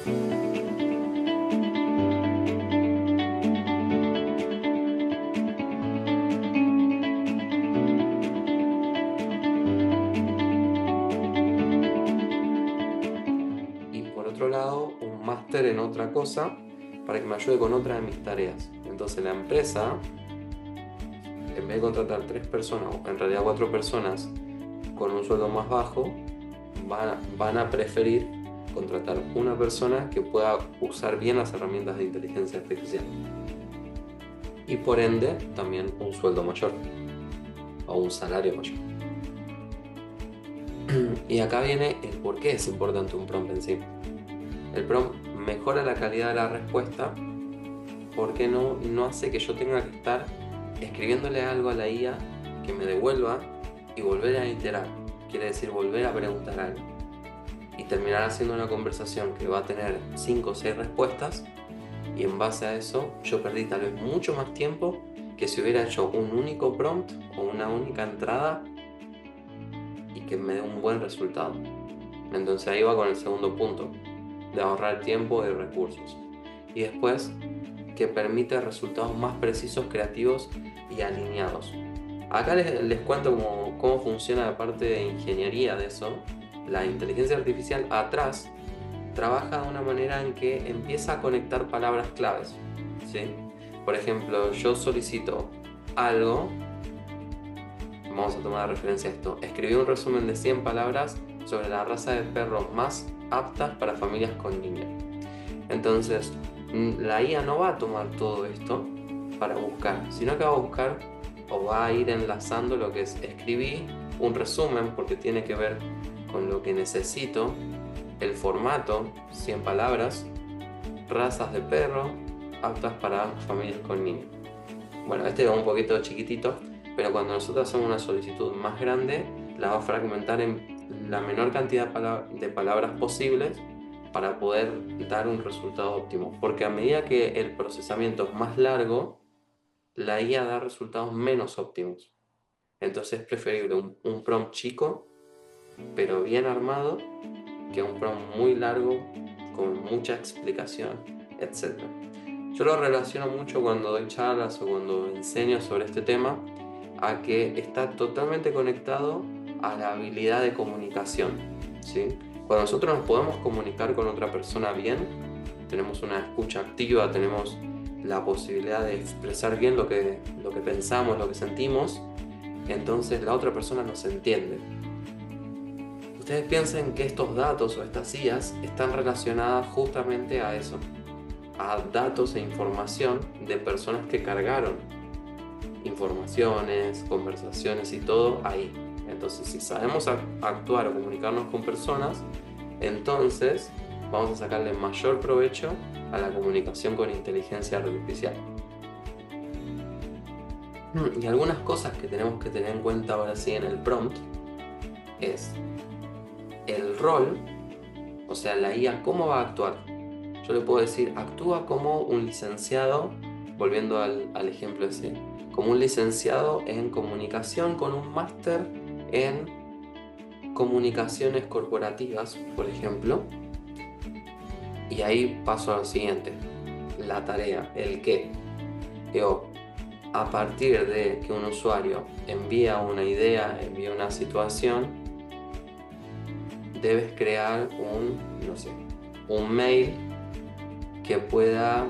Y por otro lado, un máster en otra cosa para que me ayude con otra de mis tareas. Entonces la empresa, en vez de contratar 3 personas, o en realidad 4 personas, con un sueldo más bajo, van a preferir contratar una persona que pueda usar bien las herramientas de inteligencia artificial. Y por ende, también un sueldo mayor o un salario mayor. Y acá viene el por qué es importante un prompt en sí. El prompt mejora la calidad de la respuesta porque no hace que yo tenga que estar escribiéndole algo a la IA que me devuelva y volver a iterar. Quiere decir volver a preguntar algo. Y terminar haciendo una conversación que va a tener 5 o 6 respuestas, y en base a eso yo perdí tal vez mucho más tiempo que si hubiera hecho un único prompt o una única entrada y que me dé un buen resultado. Entonces ahí va con el segundo punto, de ahorrar tiempo y recursos. Y después, que permite resultados más precisos, creativos y alineados. Acá les cuento cómo funciona la parte de ingeniería de eso. La inteligencia artificial atrás trabaja de una manera en que empieza a conectar palabras claves, ¿sí? Por ejemplo, yo solicito algo, vamos a tomar de referencia esto, escribí un resumen de 100 palabras sobre la raza de perros más aptas para familias con niños. Entonces, la IA no va a tomar todo esto para buscar, sino que va a buscar o va a ir enlazando lo que es escribí un resumen porque tiene que ver con lo que necesito, el formato, 100 palabras, razas de perro aptas para familias con niños. Bueno, este es un poquito chiquitito, pero cuando nosotros hacemos una solicitud más grande, la va a fragmentar en la menor cantidad de palabras posibles para poder dar un resultado óptimo. Porque a medida que el procesamiento es más largo, la IA da resultados menos óptimos. Entonces es preferible un prompt chico, pero bien armado, que un prompt muy largo, con mucha explicación, etc. Yo lo relaciono mucho cuando doy charlas o cuando enseño sobre este tema, a que está totalmente conectado a la habilidad de comunicación, ¿sí? Cuando nosotros nos podemos comunicar con otra persona bien, tenemos una escucha activa, tenemos la posibilidad de expresar bien lo que pensamos, lo que sentimos, entonces la otra persona nos entiende. Ustedes piensen que estos datos o estas IAs están relacionadas justamente a eso, a datos e información de personas que cargaron informaciones, conversaciones y todo ahí. Entonces, si sabemos actuar o comunicarnos con personas, entonces vamos a sacarle mayor provecho a la comunicación con inteligencia artificial. Y algunas cosas que tenemos que tener en cuenta ahora sí en el prompt es el rol, o sea, la IA, ¿cómo va a actuar? Yo le puedo decir, actúa como un licenciado, volviendo al ejemplo ese, como un licenciado en comunicación con un máster en comunicaciones corporativas, por ejemplo. Y ahí paso a lo siguiente, la tarea, el qué. Yo, a partir de que un usuario envía una idea, envía una situación, debes crear un mail que pueda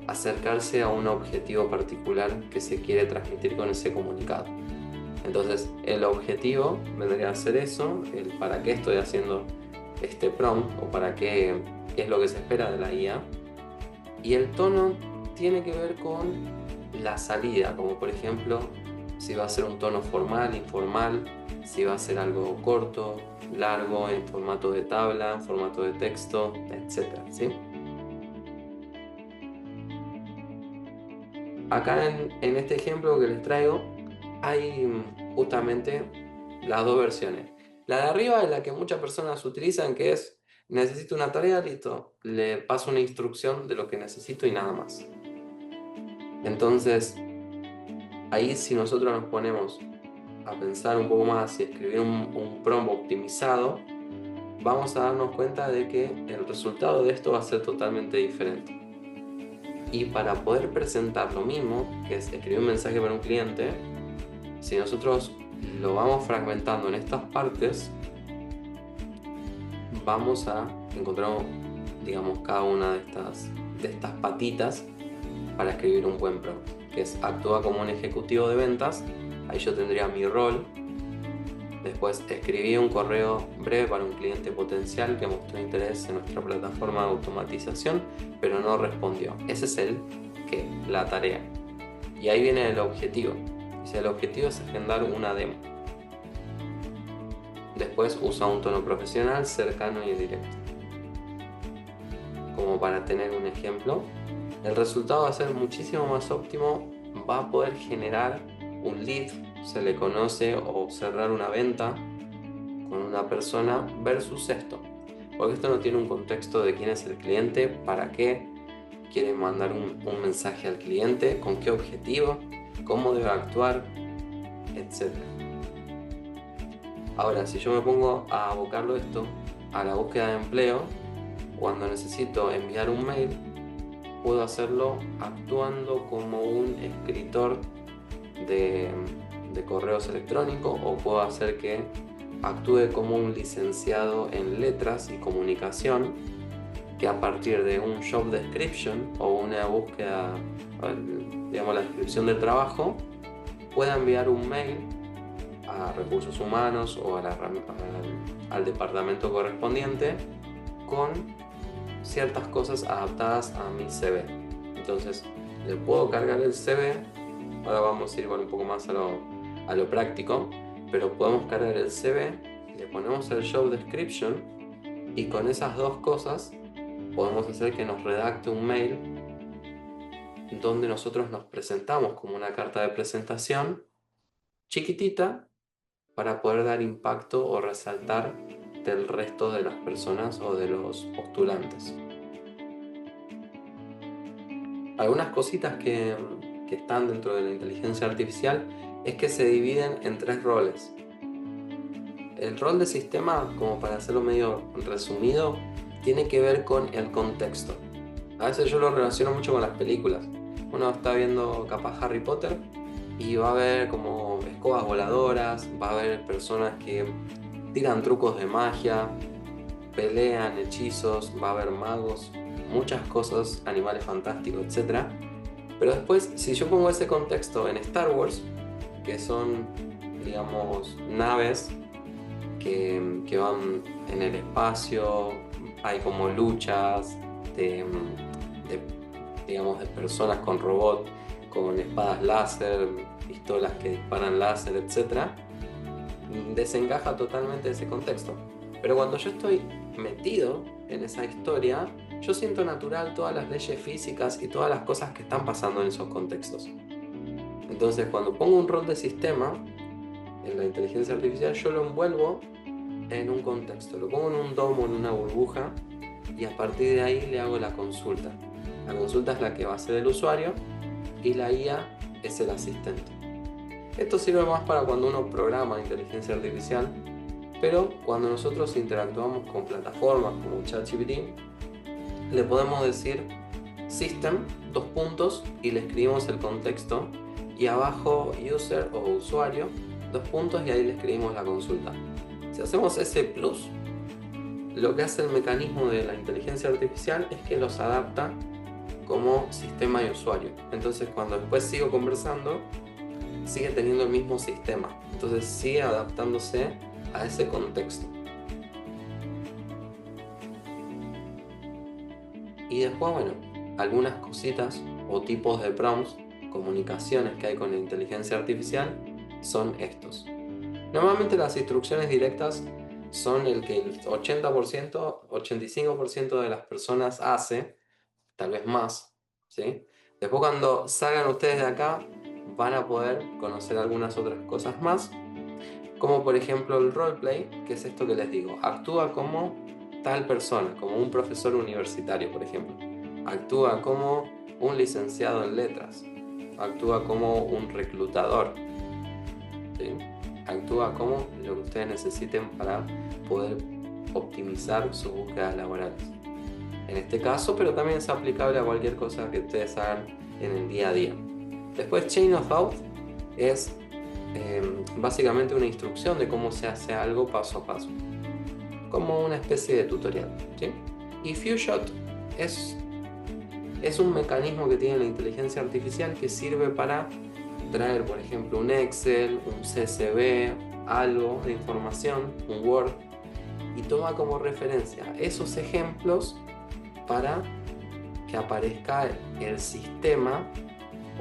acercarse a un objetivo particular que se quiere transmitir con ese comunicado. Entonces, el objetivo vendría a ser eso, el para qué estoy haciendo este prompt o para qué es lo que se espera de la IA. Y el tono tiene que ver con la salida, como por ejemplo, si va a ser un tono formal, informal, si va a ser algo corto, largo, en formato de tabla, en formato de texto, etc. ¿Sí? Acá en este ejemplo que les traigo hay justamente las dos versiones. La de arriba es la que muchas personas utilizan, que es necesito una tarea, listo, le paso una instrucción de lo que necesito y nada más. Entonces, ahí si nosotros nos ponemos a pensar un poco más y escribir un prompt optimizado, vamos a darnos cuenta de que el resultado de esto va a ser totalmente diferente. Y para poder presentar lo mismo, que es escribir un mensaje para un cliente, si nosotros lo vamos fragmentando en estas partes, vamos a encontrar, digamos, cada una de estas patitas para escribir un buen prompt, que es actúa como un ejecutivo de ventas. Ahí yo tendría mi rol. Después escribí un correo breve para un cliente potencial que mostró interés en nuestra plataforma de automatización, pero no respondió. Ese es la tarea. Y ahí viene el objetivo. El objetivo es agendar una demo. Después usa un tono profesional, cercano y directo. Como para tener un ejemplo, el resultado va a ser muchísimo más óptimo, va a poder generar un lead, se le conoce, o cerrar una venta con una persona versus esto. Porque esto no tiene un contexto de quién es el cliente, para qué quiere mandar un mensaje al cliente, con qué objetivo, cómo debe actuar, etc. Ahora, si yo me pongo a abocarlo esto a la búsqueda de empleo, cuando necesito enviar un mail, puedo hacerlo actuando como un escritor de correos electrónicos, o puedo hacer que actúe como un licenciado en letras y comunicación, que a partir de un job description o una búsqueda, digamos la descripción del trabajo, pueda enviar un mail a recursos humanos o al departamento correspondiente con ciertas cosas adaptadas a mi CV. Entonces le puedo cargar el CV. Ahora vamos a ir un poco más a lo práctico, pero podemos cargar el CV, le ponemos el job description, y con esas dos cosas podemos hacer que nos redacte un mail donde nosotros nos presentamos como una carta de presentación chiquitita para poder dar impacto o resaltar del resto de las personas o de los postulantes. Algunas cositas que están dentro de la inteligencia artificial es que se dividen en 3 roles. El rol de sistema, como para hacerlo medio resumido, tiene que ver con el contexto. A veces yo lo relaciono mucho con las películas. Uno está viendo capaz Harry Potter y va a ver como escobas voladoras, va a ver personas que tiran trucos de magia, pelean hechizos, va a haber magos, muchas cosas, animales fantásticos, etc. Pero después, si yo pongo ese contexto en Star Wars, que son, digamos, naves que van en el espacio, hay como luchas digamos, de personas con robots, con espadas láser, pistolas que disparan láser, etc. Desencaja totalmente ese contexto. Pero cuando yo estoy metido en esa historia, yo siento natural todas las leyes físicas y todas las cosas que están pasando en esos contextos. Entonces, cuando pongo un rol de sistema en la inteligencia artificial, yo lo envuelvo en un contexto, lo pongo en un domo, en una burbuja, y a partir de ahí le hago la consulta. La consulta es la que va a hacer el usuario y la IA es el asistente. Esto sirve más para cuando uno programa inteligencia artificial, pero cuando nosotros interactuamos con plataformas como ChatGPT, le podemos decir system, 2 puntos, y le escribimos el contexto, y abajo user o usuario, 2 puntos, y ahí le escribimos la consulta. Si hacemos ese plus, lo que hace el mecanismo de la inteligencia artificial es que los adapta como sistema y usuario. Entonces, cuando después sigo conversando, sigue teniendo el mismo sistema. Entonces sigue adaptándose a ese contexto. Y después, bueno, algunas cositas o tipos de prompts, comunicaciones que hay con la inteligencia artificial, son estos. Normalmente las instrucciones directas son el que el 80%, 85% de las personas hace, tal vez más, ¿sí? Después, cuando salgan ustedes de acá, van a poder conocer algunas otras cosas más, como por ejemplo el roleplay, que es esto que les digo: actúa como tal persona, como un profesor universitario, por ejemplo. Actúa como un licenciado en letras. Actúa como un reclutador, ¿sí? Actúa como lo que ustedes necesiten para poder optimizar sus búsquedas laborales. En este caso, pero también es aplicable a cualquier cosa que ustedes hagan en el día a día. Después, Chain of Thought es básicamente una instrucción de cómo se hace algo paso a paso, como una especie de tutorial, ¿sí? Y Few-Shot es un mecanismo que tiene la inteligencia artificial que sirve para traer, por ejemplo, un Excel, un CSV, algo de información, un Word, y toma como referencia esos ejemplos para que aparezca el sistema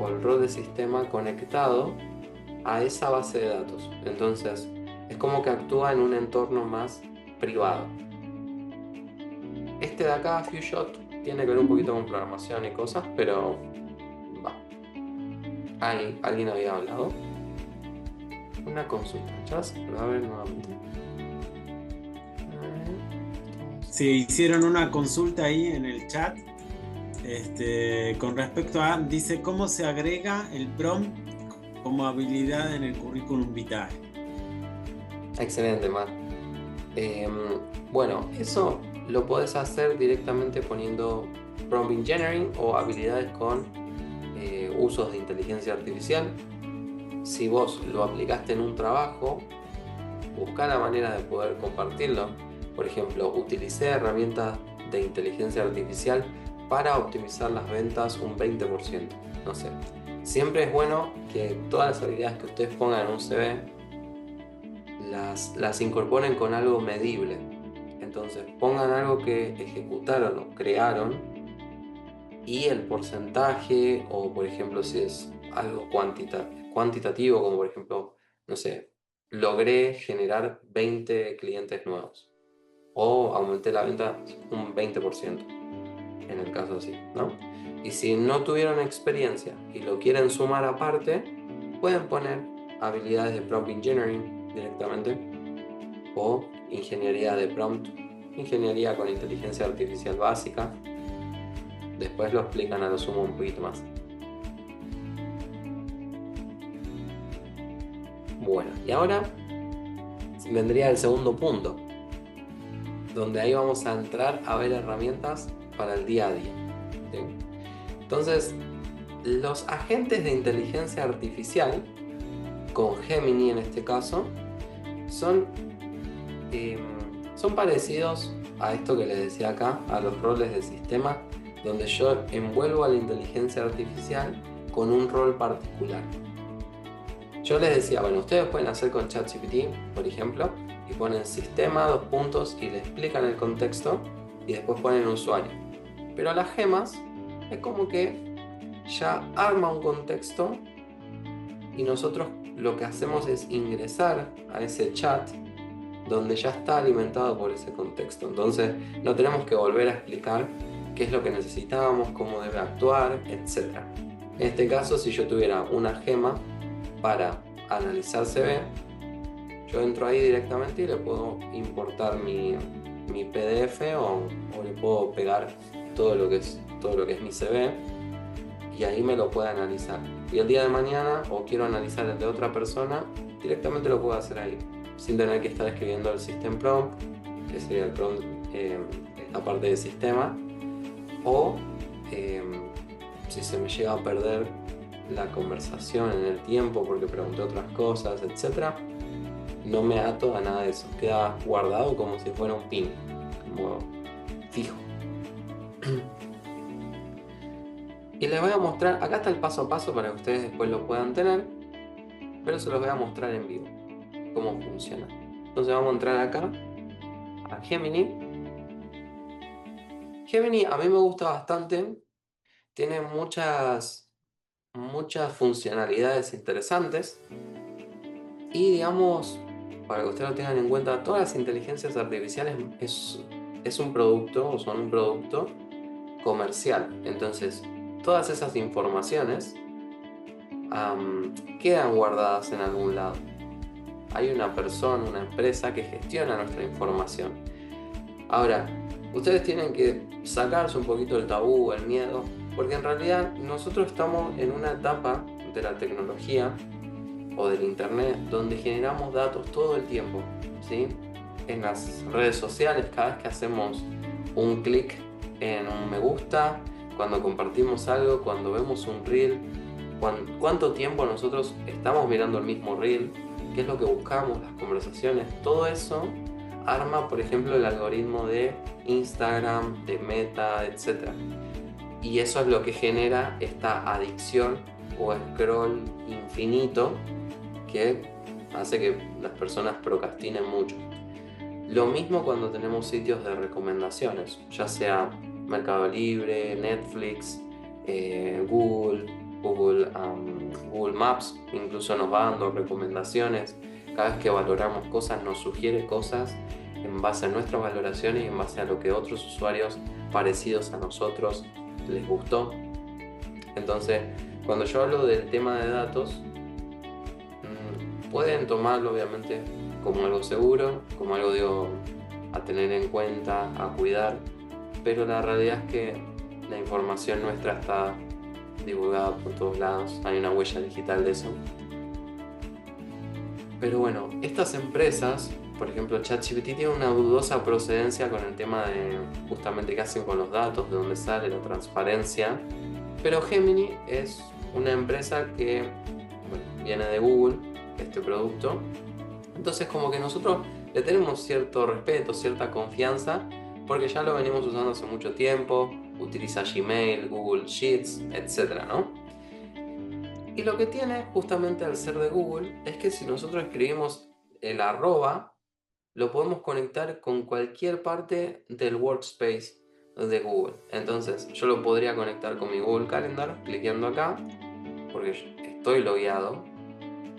o el rol de sistema conectado a esa base de datos. Entonces, es como que actúa en un entorno más privado. Este de acá, Few-Shot, tiene que ver un poquito con programación y cosas, pero va. ¿Alguien había hablado? Una consulta, chas, pero a ver nuevamente. Sí, hicieron una consulta ahí en el chat con respecto a, dice, ¿cómo se agrega el prompt como habilidad en el currículum vitae? Excelente, Mar. Bueno, eso lo podés hacer directamente poniendo prompt engineering o habilidades con usos de inteligencia artificial. Si vos lo aplicaste en un trabajo, busca la manera de poder compartirlo. Por ejemplo, utilicé herramientas de inteligencia artificial para optimizar las ventas un 20%. No sé. Siempre es bueno que todas las habilidades que ustedes pongan en un CV las incorporen con algo medible. Entonces pongan algo que ejecutaron o crearon y el porcentaje, o por ejemplo si es algo cuantitativo, como por ejemplo, no sé, logré generar 20 clientes nuevos o aumenté la venta un 20%, en el caso así, ¿no? Y si no tuvieron experiencia y lo quieren sumar aparte, pueden poner habilidades de prompt engineering directamente o ingeniería de prompt, ingeniería con inteligencia artificial básica. Después lo explican a lo sumo un poquito más. Bueno, y ahora vendría el segundo punto, donde ahí vamos a entrar a ver herramientas para el día a día, ¿sí? Entonces, los agentes de inteligencia artificial, con Gemini en este caso, son parecidos a esto que les decía acá, a los roles de sistema, donde yo envuelvo a la inteligencia artificial con un rol particular. Yo les decía, bueno, ustedes pueden hacer con ChatGPT, por ejemplo, y ponen sistema, 2 puntos, y le explican el contexto, y después ponen usuario. Pero las gemas es como que ya arma un contexto, y nosotros lo que hacemos es ingresar a ese chat, donde ya está alimentado por ese contexto. Entonces no tenemos que volver a explicar qué es lo que necesitamos, cómo debe actuar, etc. En este caso, si yo tuviera una gema para analizar CV, yo entro ahí directamente y le puedo importar mi PDF o le puedo pegar todo lo que es mi CV, y ahí me lo puede analizar. Y el día de mañana, o quiero analizar el de otra persona, directamente lo puedo hacer ahí, sin tener que estar escribiendo el system prompt, que sería el prompt, esta parte del sistema, o si se me llega a perder la conversación en el tiempo porque pregunté otras cosas, etc., no me ato a nada de eso, queda guardado como si fuera un pin, como fijo. Y les voy a mostrar, acá está el paso a paso para que ustedes después lo puedan tener, pero se los voy a mostrar en vivo cómo funciona. Entonces vamos a entrar acá a Gemini. Gemini a mí me gusta bastante, tiene muchas funcionalidades interesantes, y digamos, para que ustedes lo tengan en cuenta, todas las inteligencias artificiales es un producto, o son un producto comercial. Entonces todas esas informaciones quedan guardadas en algún lado. Hay una persona, una empresa que gestiona nuestra información. Ahora, ustedes tienen que sacarse un poquito el tabú, el miedo, porque en realidad nosotros estamos en una etapa de la tecnología o del internet donde generamos datos todo el tiempo, ¿sí? en las redes sociales, cada vez que hacemos un clic en un me gusta, cuando compartimos algo, cuando vemos un reel, cuánto tiempo nosotros estamos mirando el mismo reel, qué es lo que buscamos, las conversaciones, todo eso arma, por ejemplo, el algoritmo de Instagram, de Meta, etc. Y eso es lo que genera esta adicción o scroll infinito que hace que las personas procrastinen mucho. Lo mismo cuando tenemos sitios de recomendaciones, ya sea Mercado Libre, Netflix, Google Maps, incluso nos va dando recomendaciones. Cada vez que valoramos cosas, nos sugiere cosas en base a nuestras valoraciones y en base a lo que otros usuarios parecidos a nosotros les gustó. Entonces, cuando yo hablo del tema de datos, pueden tomarlo obviamente como algo seguro, como algo a tener en cuenta, a cuidar, pero la realidad es que la información nuestra está divulgada por todos lados, hay una huella digital de eso. Pero bueno, estas empresas, por ejemplo ChatGPT, tiene una dudosa procedencia con el tema de justamente qué hacen con los datos, de dónde sale la transparencia, pero Gemini es una empresa que viene de Google, este producto. Entonces como que nosotros le tenemos cierto respeto, cierta confianza, porque ya lo venimos usando hace mucho tiempo, utiliza Gmail, Google Sheets, etc., ¿no? Y lo que tiene justamente al ser de Google es que si nosotros escribimos el arroba, lo podemos conectar con cualquier parte del workspace de Google. Entonces yo lo podría conectar con mi Google Calendar, cliqueando acá, porque estoy logueado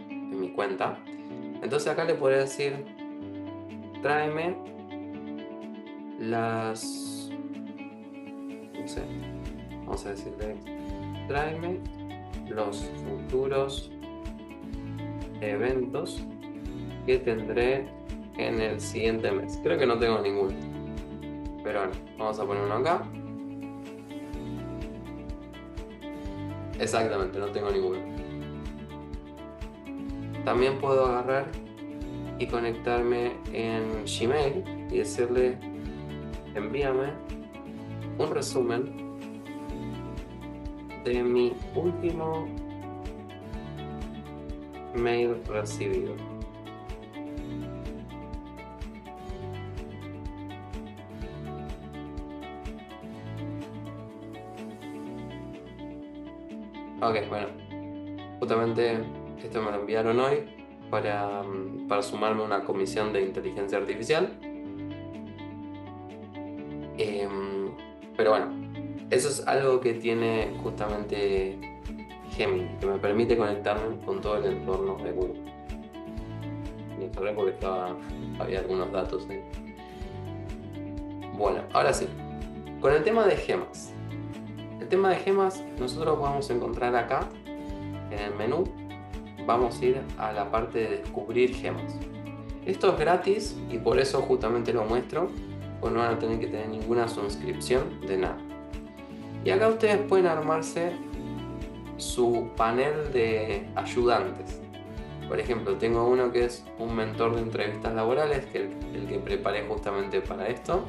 en mi cuenta. Entonces acá le podría decir, tráeme las... no sé, vamos a decirle, tráeme los futuros eventos que tendré en el siguiente mes. Creo que no tengo ninguno, pero bueno, vamos a poner uno acá. Exactamente, no tengo ninguno. También puedo agarrar y conectarme en Gmail y decirle, envíame un resumen de mi último mail recibido. Ok, bueno, justamente esto me lo enviaron hoy para sumarme a una comisión de inteligencia artificial. Pero bueno, eso es algo que tiene justamente Gemini, que me permite conectarme con todo el entorno de Google. Me cerré porque había algunos datos ahí. Bueno, ahora sí, con el tema de gemas. El tema de gemas nosotros lo podemos encontrar acá en el menú. Vamos a ir a la parte de descubrir gemas. Esto es gratis y por eso justamente lo muestro, pues no van a tener que tener ninguna suscripción de nada. Y acá ustedes pueden armarse su panel de ayudantes. Por ejemplo, tengo uno que es un mentor de entrevistas laborales, que es el que preparé justamente para esto.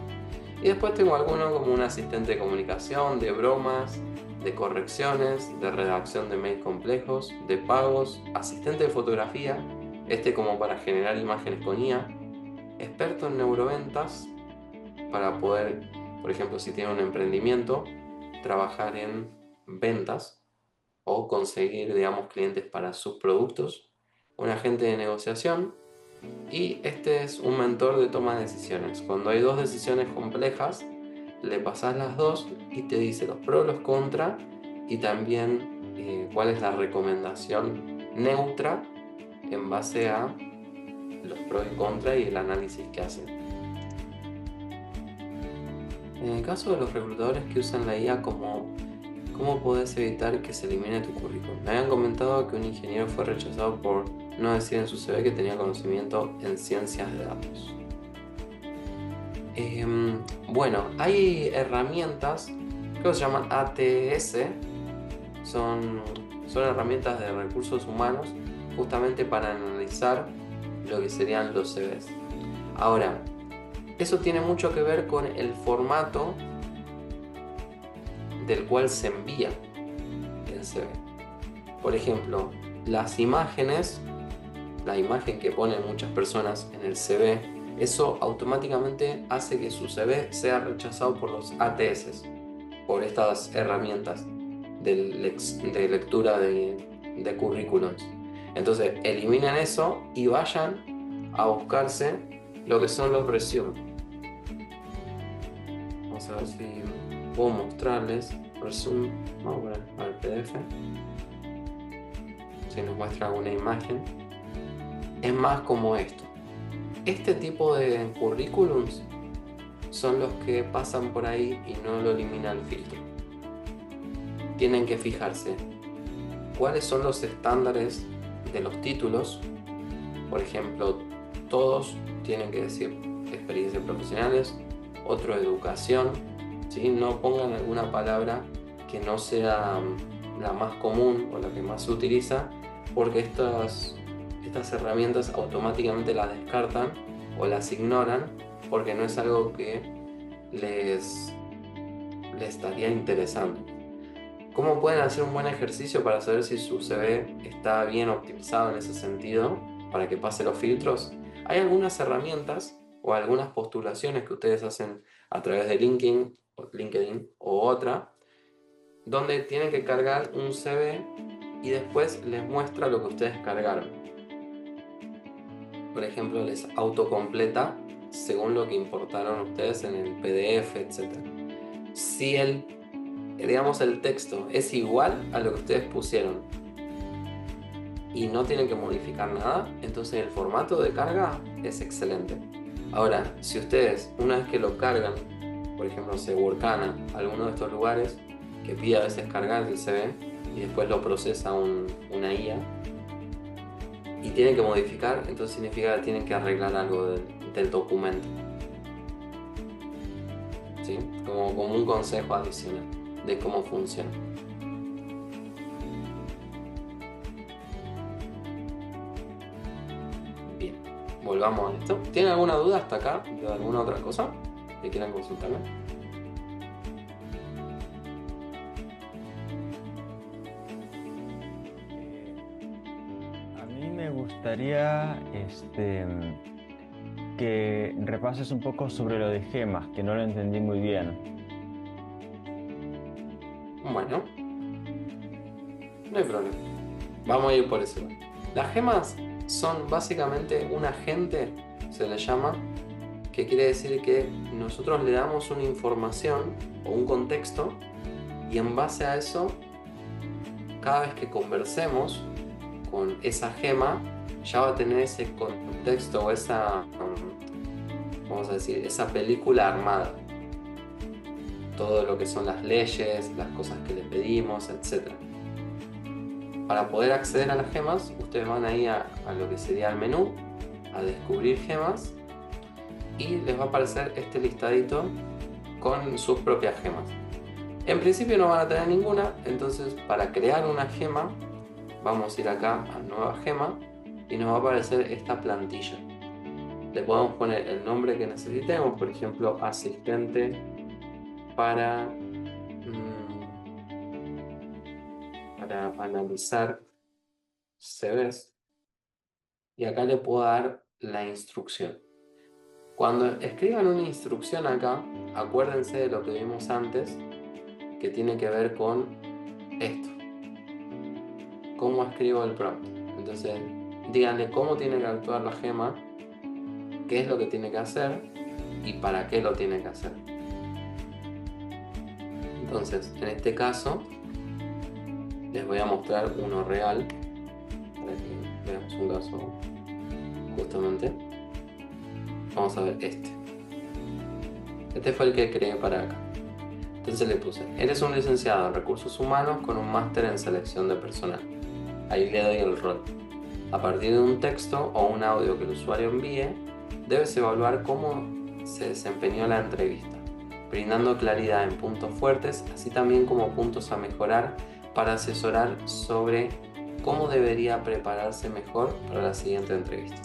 Y después tengo alguno como un asistente de comunicación, de bromas, de correcciones, de redacción de mails complejos, de pagos, asistente de fotografía, este como para generar imágenes con IA, experto en neuroventas, para poder, por ejemplo, si tiene un emprendimiento, trabajar en ventas o conseguir, digamos, clientes para sus productos, un agente de negociación, y este es un mentor de toma de decisiones. Cuando hay dos decisiones complejas, le pasas las dos y te dice los pros, los contra, y también cuál es la recomendación neutra en base a los pros y contra y el análisis que hace. En el caso de los reclutadores que usan la IA, ¿cómo podés evitar que se elimine tu currículum? Me habían comentado que un ingeniero fue rechazado por no decir en su CV que tenía conocimiento en ciencias de datos. Bueno, hay herramientas, creo que se llaman ATS, son herramientas de recursos humanos justamente para analizar lo que serían los CVs. Ahora, Eso tiene mucho que ver con el formato del cual se envía el CV. Por ejemplo, las imágenes, la imagen que ponen muchas personas en el CV, eso automáticamente hace que su CV sea rechazado por los ATS, por estas herramientas de lectura de currículums. Entonces, eliminen eso y vayan a buscarse lo que son los resumes. Vamos a ver si puedo mostrarles resume. Vamos a ver al PDF. Si nos muestra alguna imagen. Es más como esto. Este tipo de currículums son los que pasan por ahí y no lo elimina el filtro. Tienen que fijarse cuáles son los estándares de los títulos. Por ejemplo, todos tienen que decir experiencias profesionales, otro educación, ¿sí? No pongan alguna palabra que no sea la más común o la que más se utiliza, porque estas herramientas automáticamente las descartan o las ignoran porque no es algo que les estaría interesando. ¿Cómo pueden hacer un buen ejercicio para saber si su CV está bien optimizado en ese sentido para que pase los filtros? Hay algunas herramientas o algunas postulaciones que ustedes hacen a través de LinkedIn o otra, donde tienen que cargar un CV y después les muestra lo que ustedes cargaron. Por ejemplo, les autocompleta según lo que importaron ustedes en el PDF, etc. Si el texto es igual a lo que ustedes pusieron y no tienen que modificar nada, entonces el formato de carga es excelente. Ahora, si ustedes, una vez que lo cargan, por ejemplo, Workana, alguno de estos lugares que pide a veces cargar el CV y después lo procesa una IA y tienen que modificar, entonces significa que tienen que arreglar algo del documento. ¿Sí? Como un consejo adicional de cómo funciona. Bien, volvamos a esto. ¿Tienen alguna duda hasta acá de alguna otra cosa que quieran consultarme? A mí me gustaría que repases un poco sobre lo de gemas, que no lo entendí muy bien. Bueno, no hay problema. Vamos a ir por eso. Las gemas son básicamente un agente, se le llama, que quiere decir que nosotros le damos una información o un contexto y en base a eso, cada vez que conversemos con esa gema, ya va a tener ese contexto o esa, vamos a decir, esa película armada. Todo lo que son las leyes, las cosas que le pedimos, etc. Para poder acceder a las gemas, ustedes van ahí a lo que sería el menú, a descubrir gemas, y les va a aparecer este listadito con sus propias gemas. En principio no van a tener ninguna, entonces para crear una gema, vamos a ir acá a nueva gema y nos va a aparecer esta plantilla. Le podemos poner el nombre que necesitemos, por ejemplo, asistente para analizar CVs, y acá le puedo dar la instrucción. Cuando escriban una instrucción acá, acuérdense de lo que vimos antes, que tiene que ver con esto. ¿Cómo escribo el prompt? Entonces, díganle cómo tiene que actuar la gema, qué es lo que tiene que hacer y para qué lo tiene que hacer. Entonces, en este caso, les voy a mostrar uno real para que veamos un caso justamente. Vamos a ver este. Este fue el que creé para acá. Entonces le puse, eres un licenciado en recursos humanos con un máster en selección de personal. Ahí le doy el rol. A partir de un texto o un audio que el usuario envíe, debes evaluar cómo se desempeñó la entrevista, brindando claridad en puntos fuertes, así también como puntos a mejorar para asesorar sobre cómo debería prepararse mejor para la siguiente entrevista.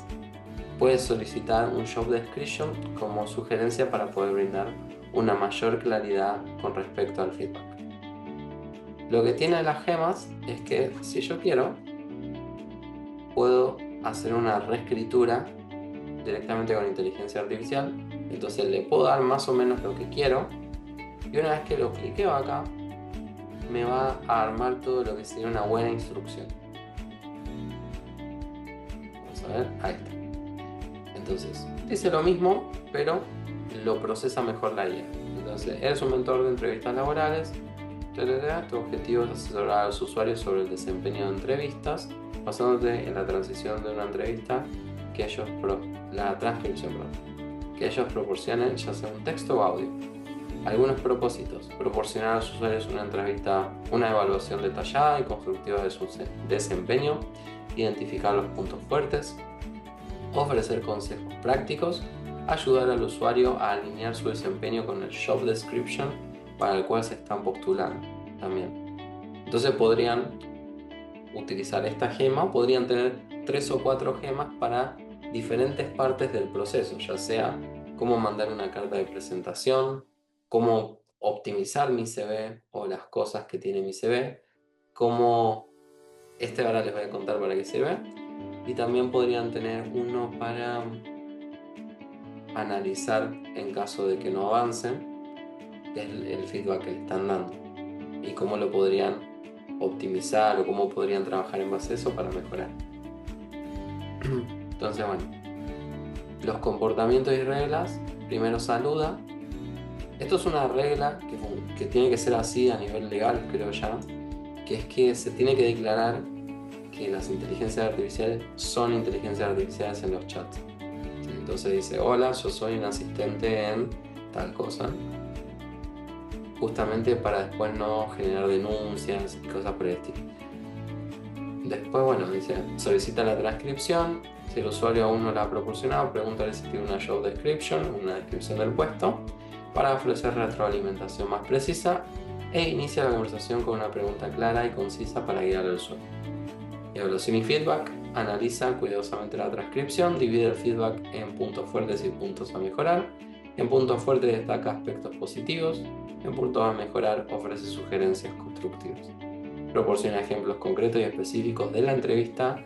puede solicitar un job description como sugerencia para poder brindar una mayor claridad con respecto al feedback. Lo que tiene las gemas es que si yo quiero, puedo hacer una reescritura directamente con inteligencia artificial. Entonces le puedo dar más o menos lo que quiero, y una vez que lo cliqueo acá, me va a armar todo lo que sería una buena instrucción. Vamos a ver, ahí está. Entonces, dice lo mismo, pero lo procesa mejor la IA. Entonces, eres un mentor de entrevistas laborales. Tu objetivo es asesorar a los usuarios sobre el desempeño de entrevistas, basándote en la transición de una entrevista que ellos que ellos proporcionen, ya sea un texto o audio. Algunos propósitos: proporcionar a los usuarios una evaluación detallada y constructiva de su desempeño, identificar los puntos fuertes, ofrecer consejos prácticos, ayudar al usuario a alinear su desempeño con el job description para el cual se están postulando también. Entonces podrían utilizar esta gema, podrían tener 3 o 4 gemas para diferentes partes del proceso, ya sea cómo mandar una carta de presentación, cómo optimizar mi CV o las cosas que tiene mi CV, cómo ahora les voy a contar para qué sirve, y también podrían tener uno para analizar en caso de que no avancen el feedback que le están dando y cómo lo podrían optimizar o cómo podrían trabajar en base a eso para mejorar. Entonces, bueno, los comportamientos y reglas. Primero saluda. Esto es una regla que tiene que ser así a nivel legal, creo ya, que es que se tiene que declarar que las inteligencias artificiales son inteligencias artificiales en los chats. Entonces dice: hola, yo soy un asistente en tal cosa, justamente para después no generar denuncias y cosas por el estilo. Después, bueno, dice: solicita la transcripción. Si el usuario aún no la ha proporcionado, pregúntale si tiene una job description, una descripción del puesto, para ofrecer retroalimentación más precisa, e inicia la conversación con una pregunta clara y concisa para guiar al usuario. Evaluación y feedback. Analiza cuidadosamente la transcripción, divide el feedback en puntos fuertes y puntos a mejorar. En puntos fuertes destaca aspectos positivos, en puntos a mejorar ofrece sugerencias constructivas. Proporciona ejemplos concretos y específicos de la entrevista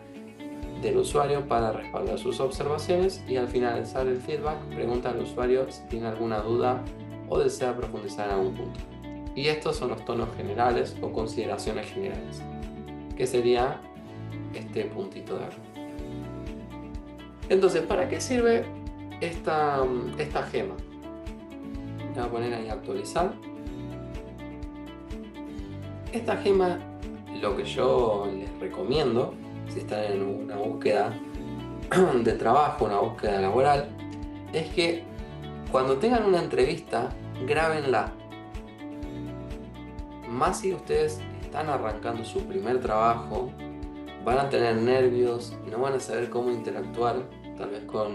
del usuario para respaldar sus observaciones, y al finalizar el feedback pregunta al usuario si tiene alguna duda o desea profundizar en algún punto. Y estos son los tonos generales o consideraciones generales, que sería este puntito de acá. Entonces, ¿para qué sirve esta gema? Voy a poner ahí actualizar. Esta gema, lo que yo les recomiendo, si están en una búsqueda de trabajo, una búsqueda laboral, es que cuando tengan una entrevista, grábenla. Más si ustedes están arrancando su primer trabajo, van a tener nervios, no van a saber cómo interactuar, tal vez con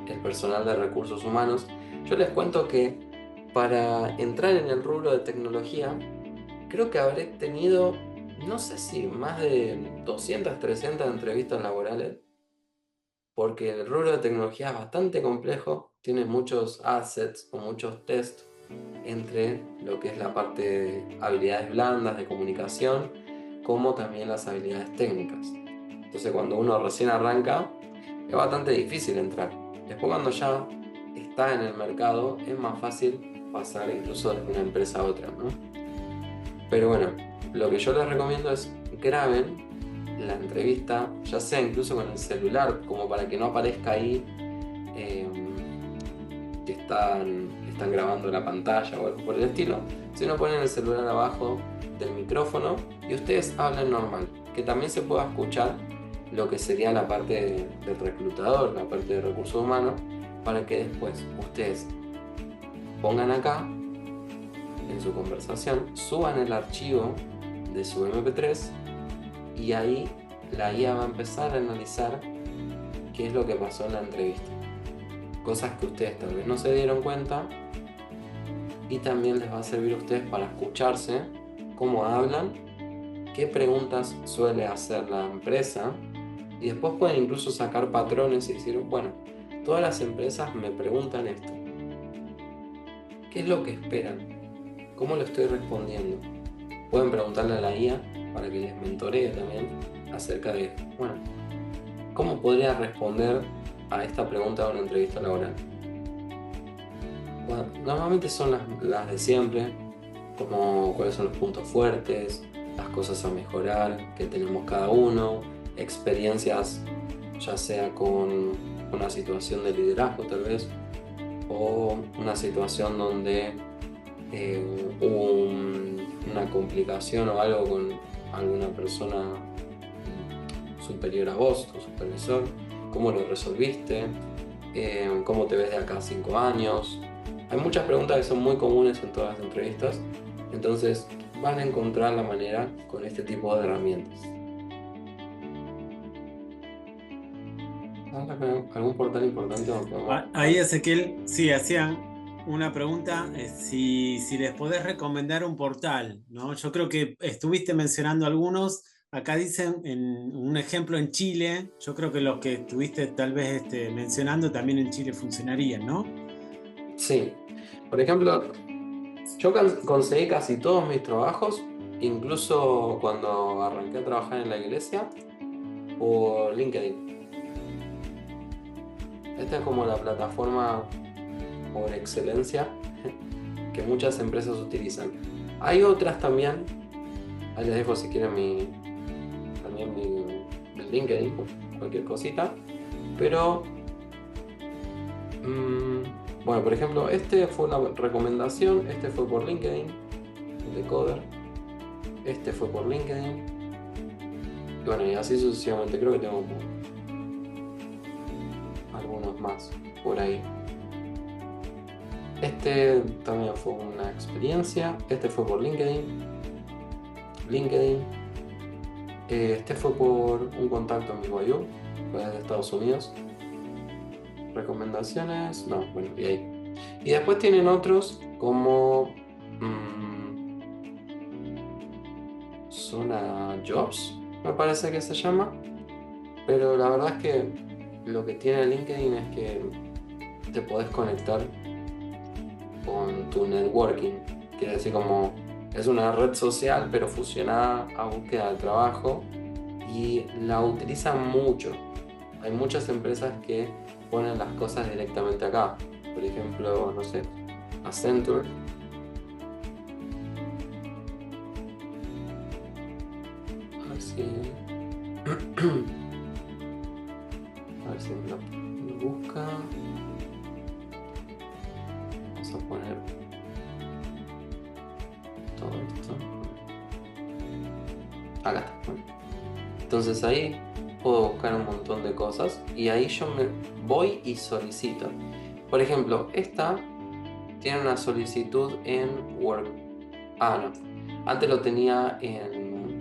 el personal de recursos humanos. Yo les cuento que para entrar en el rubro de tecnología, creo que habré tenido, no sé si más de 200, 300 entrevistas laborales, porque el rubro de tecnología es bastante complejo, tiene muchos assets o muchos tests entre lo que es la parte de habilidades blandas, de comunicación, como también las habilidades técnicas. Entonces, cuando uno recién arranca, es bastante difícil entrar. Después, cuando ya está en el mercado, es más fácil pasar incluso de una empresa a otra, ¿no? Pero bueno, lo que yo les recomiendo es graben la entrevista, ya sea incluso con el celular, como para que no aparezca ahí que están grabando la pantalla o algo por el estilo, sino ponen el celular abajo del micrófono y ustedes hablan normal, que también se pueda escuchar lo que sería la parte del reclutador, la parte de recursos humanos, para que después ustedes pongan acá en su conversación, suban el archivo de su MP3 y ahí la IA va a empezar a analizar qué es lo que pasó en la entrevista, cosas que ustedes tal vez no se dieron cuenta, y también les va a servir a ustedes para escucharse cómo hablan, qué preguntas suele hacer la empresa, y después pueden incluso sacar patrones y decir, bueno, todas las empresas me preguntan esto. ¿Qué es lo que esperan? ¿Cómo lo estoy respondiendo? Pueden preguntarle a la IA para que les mentoree también acerca de, bueno, ¿cómo podría responder a esta pregunta de una entrevista laboral? Bueno, normalmente son las de siempre, como cuáles son los puntos fuertes, las cosas a mejorar que tenemos cada uno, experiencias ya sea con una situación de liderazgo tal vez, o una situación donde hubo una complicación o algo con alguna persona superior a vos, tu supervisor, cómo lo resolviste, cómo te ves de acá a 5 años. Hay muchas preguntas que son muy comunes en todas las entrevistas, entonces van a encontrar la manera con este tipo de herramientas. ¿Algún portal importante? Ahí Ezequiel, sí, hacían una pregunta, si les podés recomendar un portal, ¿no? Yo creo que estuviste mencionando algunos, acá dicen un ejemplo en Chile, yo creo que los que estuviste tal vez mencionando también en Chile funcionarían, ¿no? Sí, por ejemplo, yo conseguí casi todos mis trabajos, incluso cuando arranqué a trabajar en la iglesia, por LinkedIn. Esta es como la plataforma por excelencia que muchas empresas utilizan. Hay otras también, ahí les dejo si quieren mi LinkedIn, cualquier cosita, pero bueno, por ejemplo, este fue una recomendación, este fue por LinkedIn, de Coder, este fue por LinkedIn, y bueno, y así sucesivamente, creo que tengo algunos más por ahí. Este también fue una experiencia, este fue por LinkedIn, este fue por un contacto en BYU, fue de Estados Unidos. Recomendaciones, no, bueno, y ahí. Y después tienen otros como Zona Jobs, me parece que se llama, pero la verdad es que lo que tiene LinkedIn es que te podés conectar con tu networking, quiere decir como es una red social pero fusionada a búsqueda de trabajo y la utilizan mucho. Hay muchas empresas que ponen las cosas directamente acá, por ejemplo, no sé, Accenture. A ver si lo busca. Vamos a poner todo esto. Acá está. Entonces ahí puedo buscar un montón de cosas y ahí yo me voy y solicito. Por ejemplo, esta tiene una solicitud en Work. No. Antes lo tenía en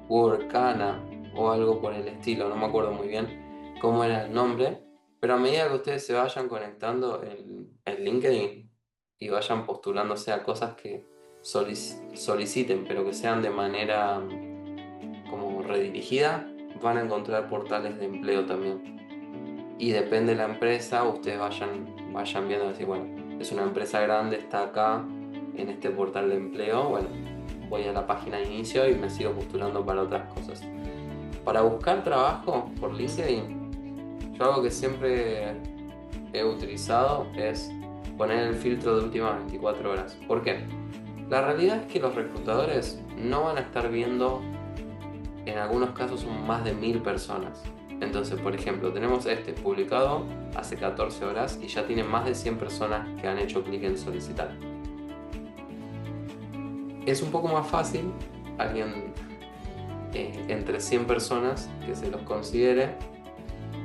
Workana o algo por el estilo, no me acuerdo muy bien cómo era el nombre, pero a medida que ustedes se vayan conectando en LinkedIn y vayan postulándose a cosas que soliciten, pero que sean de manera como redirigida, van a encontrar portales de empleo también. Y depende de la empresa, ustedes vayan viendo, decir, bueno, es una empresa grande, está acá en este portal de empleo, bueno, voy a la página de inicio y me sigo postulando para otras cosas. Para buscar trabajo por LinkedIn, yo algo que siempre he utilizado es poner el filtro de últimas 24 horas. ¿Por qué? La realidad es que los reclutadores no van a estar viendo, en algunos casos son más de 1000 personas. Entonces, por ejemplo, tenemos este publicado hace 14 horas y ya tiene más de 100 personas que han hecho clic en solicitar. Es un poco más fácil alguien entre 100 personas que se los considere,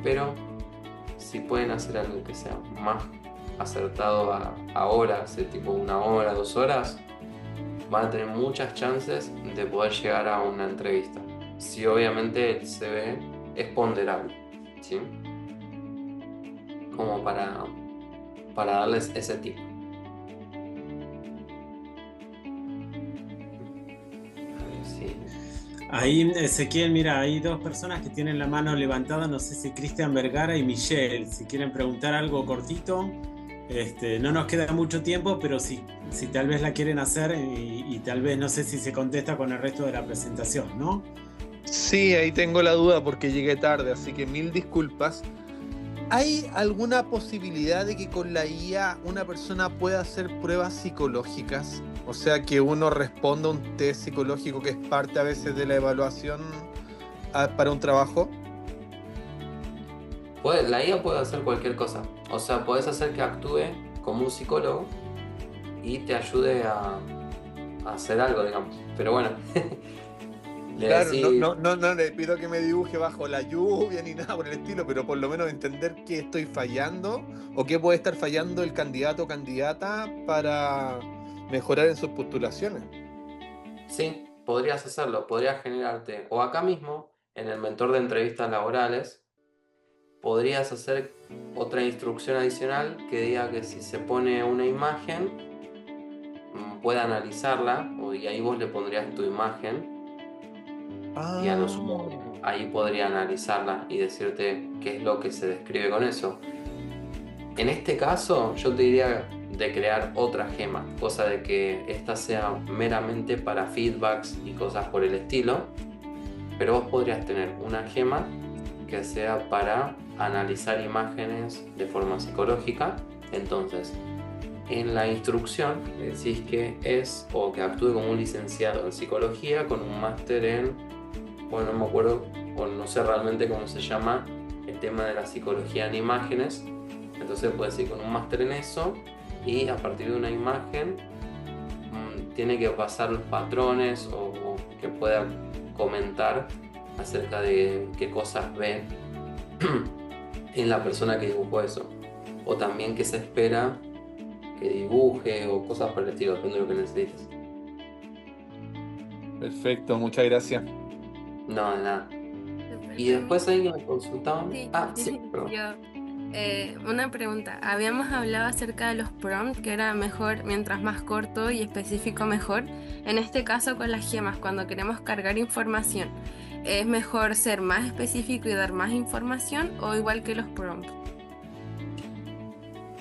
pero si pueden hacer algo que sea más acertado a horas, de tipo 1 hora, 2 horas, van a tener muchas chances de poder llegar a una entrevista. Si obviamente el CV es ponderable, ¿sí? Como para darles ese tip. A ver si... Ahí, Ezequiel, mira, hay dos personas que tienen la mano levantada, no sé si Cristian Vergara y Michelle, si quieren preguntar algo cortito, no nos queda mucho tiempo, pero si tal vez la quieren hacer y tal vez no sé si se contesta con el resto de la presentación, ¿no? Sí, ahí tengo la duda porque llegué tarde, así que mil disculpas. ¿Hay alguna posibilidad de que con la IA una persona pueda hacer pruebas psicológicas? O sea, que uno responda a un test psicológico que es parte a veces de la evaluación para un trabajo. La IA puede hacer cualquier cosa. O sea, puedes hacer que actúe como un psicólogo y te ayude a hacer algo, digamos. Pero bueno, Claro, decís, no le pido que me dibuje bajo la lluvia ni nada por el estilo, pero por lo menos entender qué estoy fallando o qué puede estar fallando el candidato o candidata para mejorar en sus postulaciones. sí, podrías hacerlo. Podrías generarte, o acá mismo, en el mentor de entrevistas laborales, podrías hacer otra instrucción adicional que diga que si se pone una imagen, pueda analizarla, y ahí vos le pondrías tu imagen. Y a lo sumo ahí podría analizarla y decirte qué es lo que se describe con eso. En este caso, yo te diría de crear otra gema, cosa de que esta sea meramente para feedbacks y cosas por el estilo, pero vos podrías tener una gema que sea para analizar imágenes de forma psicológica. Entonces, en la instrucción decís que es o que actúe como un licenciado en psicología con un máster en, bueno, no me acuerdo o no sé realmente cómo se llama el tema de la psicología en imágenes. Entonces puedes ir con un máster en eso y a partir de una imagen tiene que pasar los patrones o que pueda comentar acerca de qué cosas ve en la persona que dibujó eso. O también qué se espera que dibuje o cosas por el estilo, depende de lo que necesites. Perfecto, muchas gracias. No, de nada. Súper. Y después ahí me consultaban. Sí, Sí, perdón. una pregunta. Habíamos hablado acerca de los prompts, que era mejor, mientras más corto y específico mejor. En este caso con las gemas, cuando queremos cargar información, ¿es mejor ser más específico y dar más información o igual que los prompts?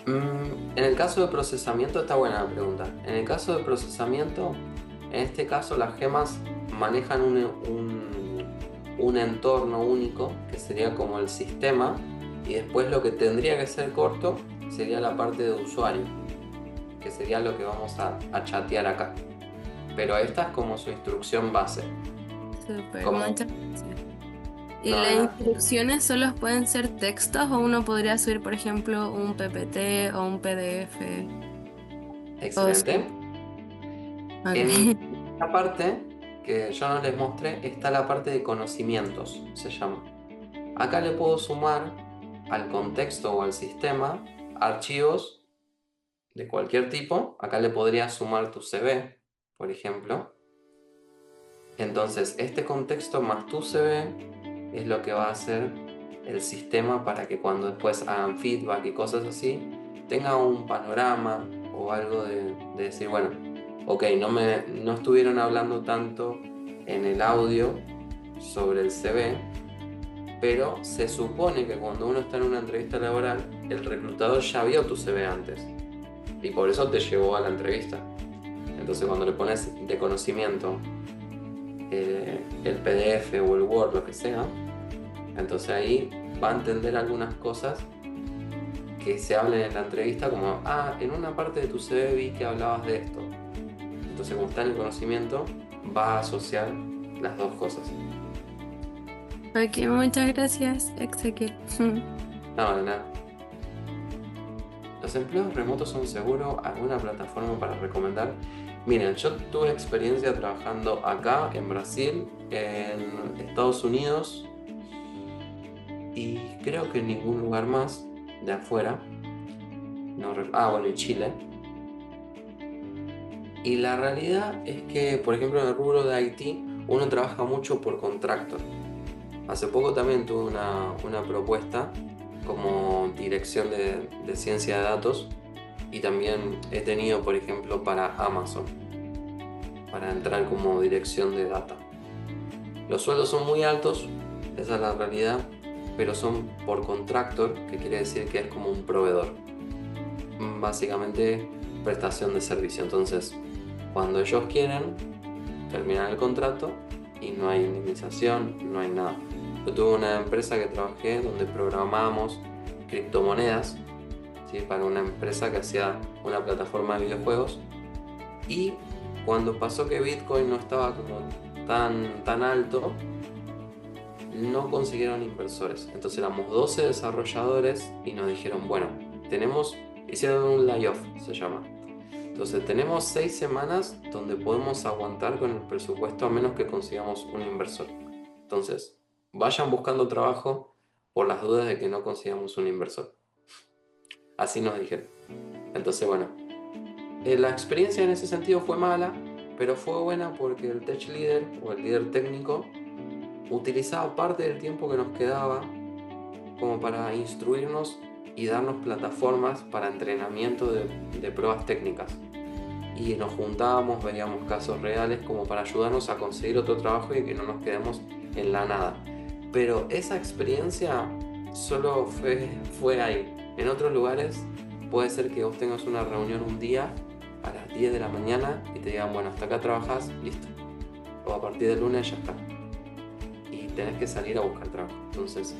En el caso de procesamiento, está buena la pregunta. En el caso de procesamiento, en este caso las gemas manejan un entorno único, que sería como el sistema, y después lo que tendría que ser corto sería la parte de usuario, que sería lo que vamos a chatear acá. Pero esta es como su instrucción base. Súper, ¿Cómo? muchas gracias. ¿Y No, las nada. instrucciones solo pueden ser textos o uno podría subir, por ejemplo, un PPT o un PDF? Excelente. Ok. En la parte que yo no les mostré está la parte de conocimientos, se llama. Acá le puedo sumar al contexto o al sistema archivos de cualquier tipo. Acá le podría sumar tu CV, por ejemplo. Entonces, este contexto más tu CV es lo que va a hacer el sistema para que cuando después hagan feedback y cosas así, tenga un panorama o algo de decir, bueno, ok, no estuvieron hablando tanto en el audio sobre el CV, pero se supone que cuando uno está en una entrevista laboral, el reclutador ya vio tu CV antes y por eso te llevó a la entrevista. Entonces cuando le pones de conocimiento el PDF o el Word, lo que sea, entonces ahí va a entender algunas cosas que se hablen en la entrevista, como, en una parte de tu CV vi que hablabas de esto. Entonces como está en el conocimiento, va a asociar las dos cosas. Ok, muchas gracias, Ezequiel. No, de nada. ¿Los empleos remotos son seguros? ¿Alguna plataforma para recomendar? Miren, yo tuve experiencia trabajando acá, en Brasil, en Estados Unidos y creo que en ningún lugar más de afuera. Bueno, y Chile. Y la realidad es que, por ejemplo, en el rubro de IT, uno trabaja mucho por contrato. Hace poco también tuve una propuesta como dirección de ciencia de datos y también he tenido, por ejemplo, para Amazon, para entrar como dirección de data. Los sueldos son muy altos, esa es la realidad, pero son por contractor, que quiere decir que es como un proveedor. Básicamente, prestación de servicio. Entonces, cuando ellos quieren, terminan el contrato y no hay indemnización, no hay nada. Yo tuve una empresa que trabajé donde programábamos criptomonedas, ¿sí? Para una empresa que hacía una plataforma de videojuegos, y cuando pasó que Bitcoin no estaba como tan alto, no consiguieron inversores. Entonces éramos 12 desarrolladores y nos dijeron, bueno, hicieron un layoff, se llama. Entonces tenemos 6 semanas donde podemos aguantar con el presupuesto a menos que consigamos un inversor. Entonces, vayan buscando trabajo por las dudas de que no consigamos un inversor. Así nos dijeron. Entonces, bueno, la experiencia en ese sentido fue mala, pero fue buena porque el tech leader o el líder técnico utilizaba parte del tiempo que nos quedaba como para instruirnos y darnos plataformas para entrenamiento de pruebas técnicas. Y nos juntábamos, veíamos casos reales como para ayudarnos a conseguir otro trabajo y que no nos quedemos en la nada. Pero esa experiencia solo fue ahí. En otros lugares puede ser que vos tengas una reunión un día a las 10 de la mañana y te digan, bueno, hasta acá trabajás, listo. O a partir del lunes ya está. Y tenés que salir a buscar trabajo. Entonces,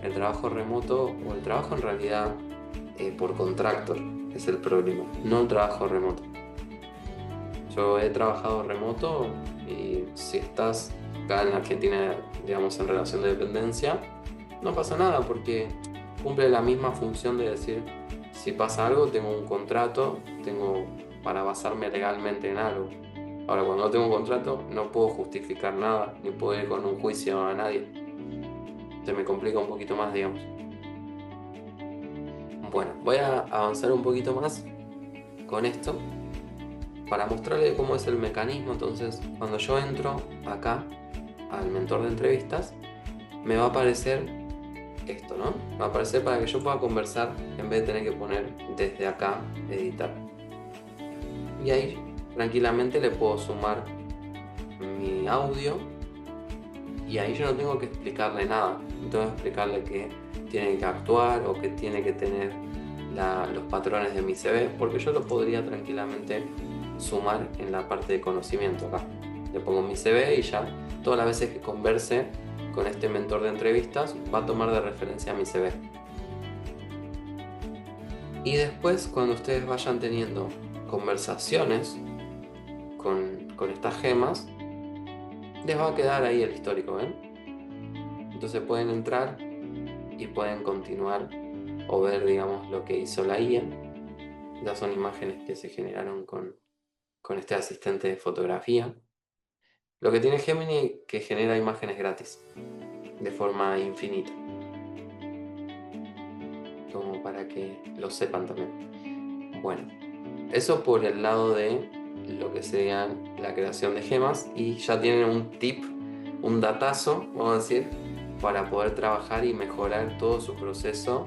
el trabajo remoto o el trabajo en realidad por contractor es el problema, no el trabajo remoto. Yo he trabajado remoto y si estás acá en Argentina, digamos, en relación de dependencia, no pasa nada porque cumple la misma función de decir, si pasa algo, tengo un contrato, tengo para basarme legalmente en algo. Ahora, cuando no tengo un contrato, no puedo justificar nada, ni puedo ir con un juicio a nadie. Se me complica un poquito más, digamos. Bueno, voy a avanzar un poquito más con esto para mostrarle cómo es el mecanismo. Entonces, cuando yo entro acá al mentor de entrevistas, me va a aparecer esto, ¿no? Me va a aparecer para que yo pueda conversar en vez de tener que poner desde acá, editar. Y ahí tranquilamente le puedo sumar mi audio y ahí yo no tengo que explicarle nada. No tengo que explicarle que tiene que actuar o que tiene que tener los patrones de mi CV, porque yo lo podría tranquilamente sumar en la parte de conocimiento acá. Le pongo mi CV y ya todas las veces que converse con este mentor de entrevistas va a tomar de referencia mi CV. Y después, cuando ustedes vayan teniendo conversaciones con estas gemas, les va a quedar ahí el histórico, ¿ven? Entonces pueden entrar y pueden continuar o ver, digamos, lo que hizo la IA. Ya son imágenes que se generaron con este asistente de fotografía. Lo que tiene Gemini es que genera imágenes gratis, de forma infinita. Como para que lo sepan también. Bueno, eso por el lado de lo que sería la creación de gemas, y ya tienen un tip, un datazo, vamos a decir, para poder trabajar y mejorar todo su proceso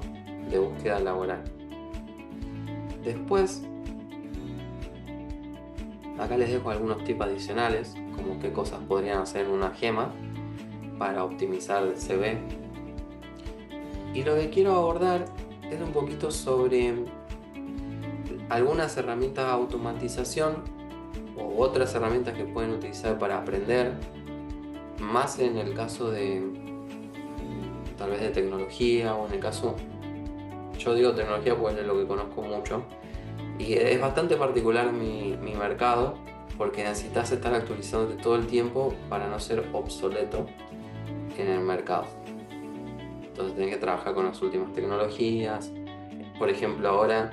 de búsqueda laboral. Después, acá les dejo algunos tips adicionales, como qué cosas podrían hacer en una gema para optimizar el CV. Y lo que quiero abordar es un poquito sobre algunas herramientas de automatización o otras herramientas que pueden utilizar para aprender, más en el caso de tal vez de tecnología, o en el caso, yo digo tecnología porque es lo que conozco mucho y es bastante particular mi mercado, porque necesitas estar actualizándote todo el tiempo para no ser obsoleto en el mercado. Entonces tenés que trabajar con las últimas tecnologías. Por ejemplo, ahora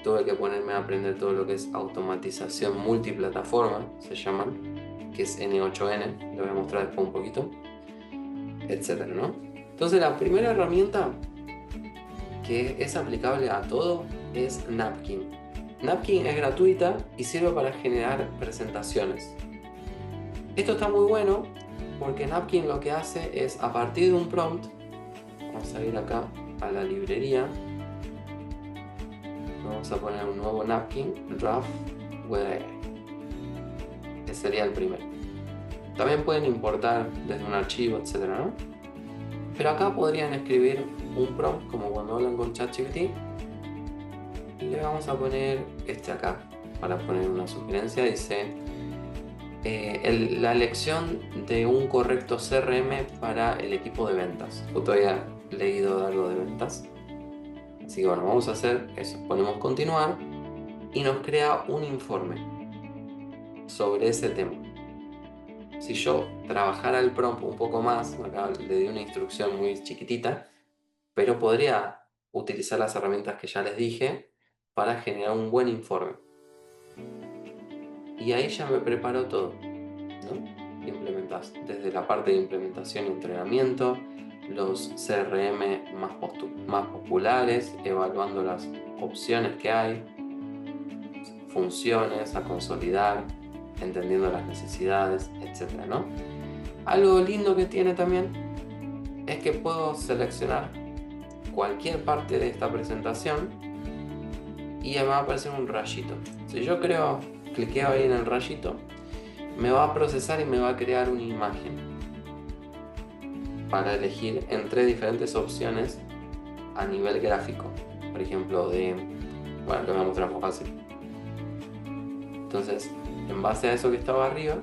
tuve que ponerme a aprender todo lo que es automatización multiplataforma, se llaman, que es N8N, lo voy a mostrar después un poquito, etcétera, ¿no? Entonces la primera herramienta que es aplicable a todo es Napkin. Napkin es gratuita y sirve para generar presentaciones. Esto está muy bueno porque Napkin lo que hace es, a partir de un prompt, vamos a ir acá a la librería, vamos a poner un nuevo Napkin, Draft with AI. Ese sería el primero. También pueden importar desde un archivo, etcétera, ¿no? Pero acá podrían escribir un prompt como cuando hablan con ChatGPT. Le vamos a poner este acá para poner una sugerencia. Dice la elección de un correcto CRM para el equipo de ventas. Yo todavía he leído algo de ventas. Así que bueno, vamos a hacer eso. Ponemos continuar y nos crea un informe sobre ese tema. Si yo trabajara el prompt un poco más, acá le di una instrucción muy chiquitita, pero podría utilizar las herramientas que ya les dije para generar un buen informe. Y ahí ya me preparó todo, ¿no? Implementas desde la parte de implementación y entrenamiento, los CRM más populares, evaluando las opciones que hay, funciones a consolidar, entendiendo las necesidades, etcétera, ¿no? Algo lindo que tiene también es que puedo seleccionar cualquier parte de esta presentación y me va a aparecer un rayito. Si yo cliqueo ahí en el rayito, me va a procesar y me va a crear una imagen para elegir entre diferentes opciones a nivel gráfico. Por ejemplo, bueno, lo voy a mostrar más fácil. Entonces, en base a eso que estaba arriba,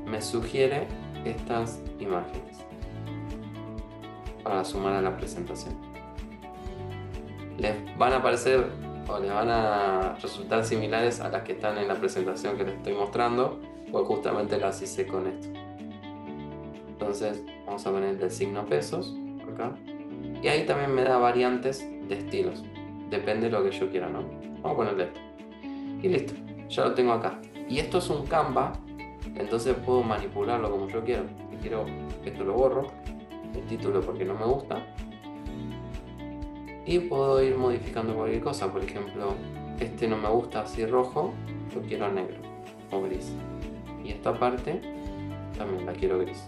me sugiere estas imágenes para sumar a la presentación. Les van a aparecer o les van a resultar similares a las que están en la presentación que les estoy mostrando, pues justamente las hice con esto. Entonces vamos a poner el signo pesos acá, y ahí también me da variantes de estilos, depende de lo que yo quiera, ¿no? Vamos a ponerle esto y listo, ya lo tengo acá. Y esto es un Canva, entonces puedo manipularlo como yo quiero. Si quiero, esto lo borro, el título porque no me gusta, y puedo ir modificando cualquier cosa. Por ejemplo, este no me gusta así rojo, lo quiero negro o gris, y esta parte también la quiero gris,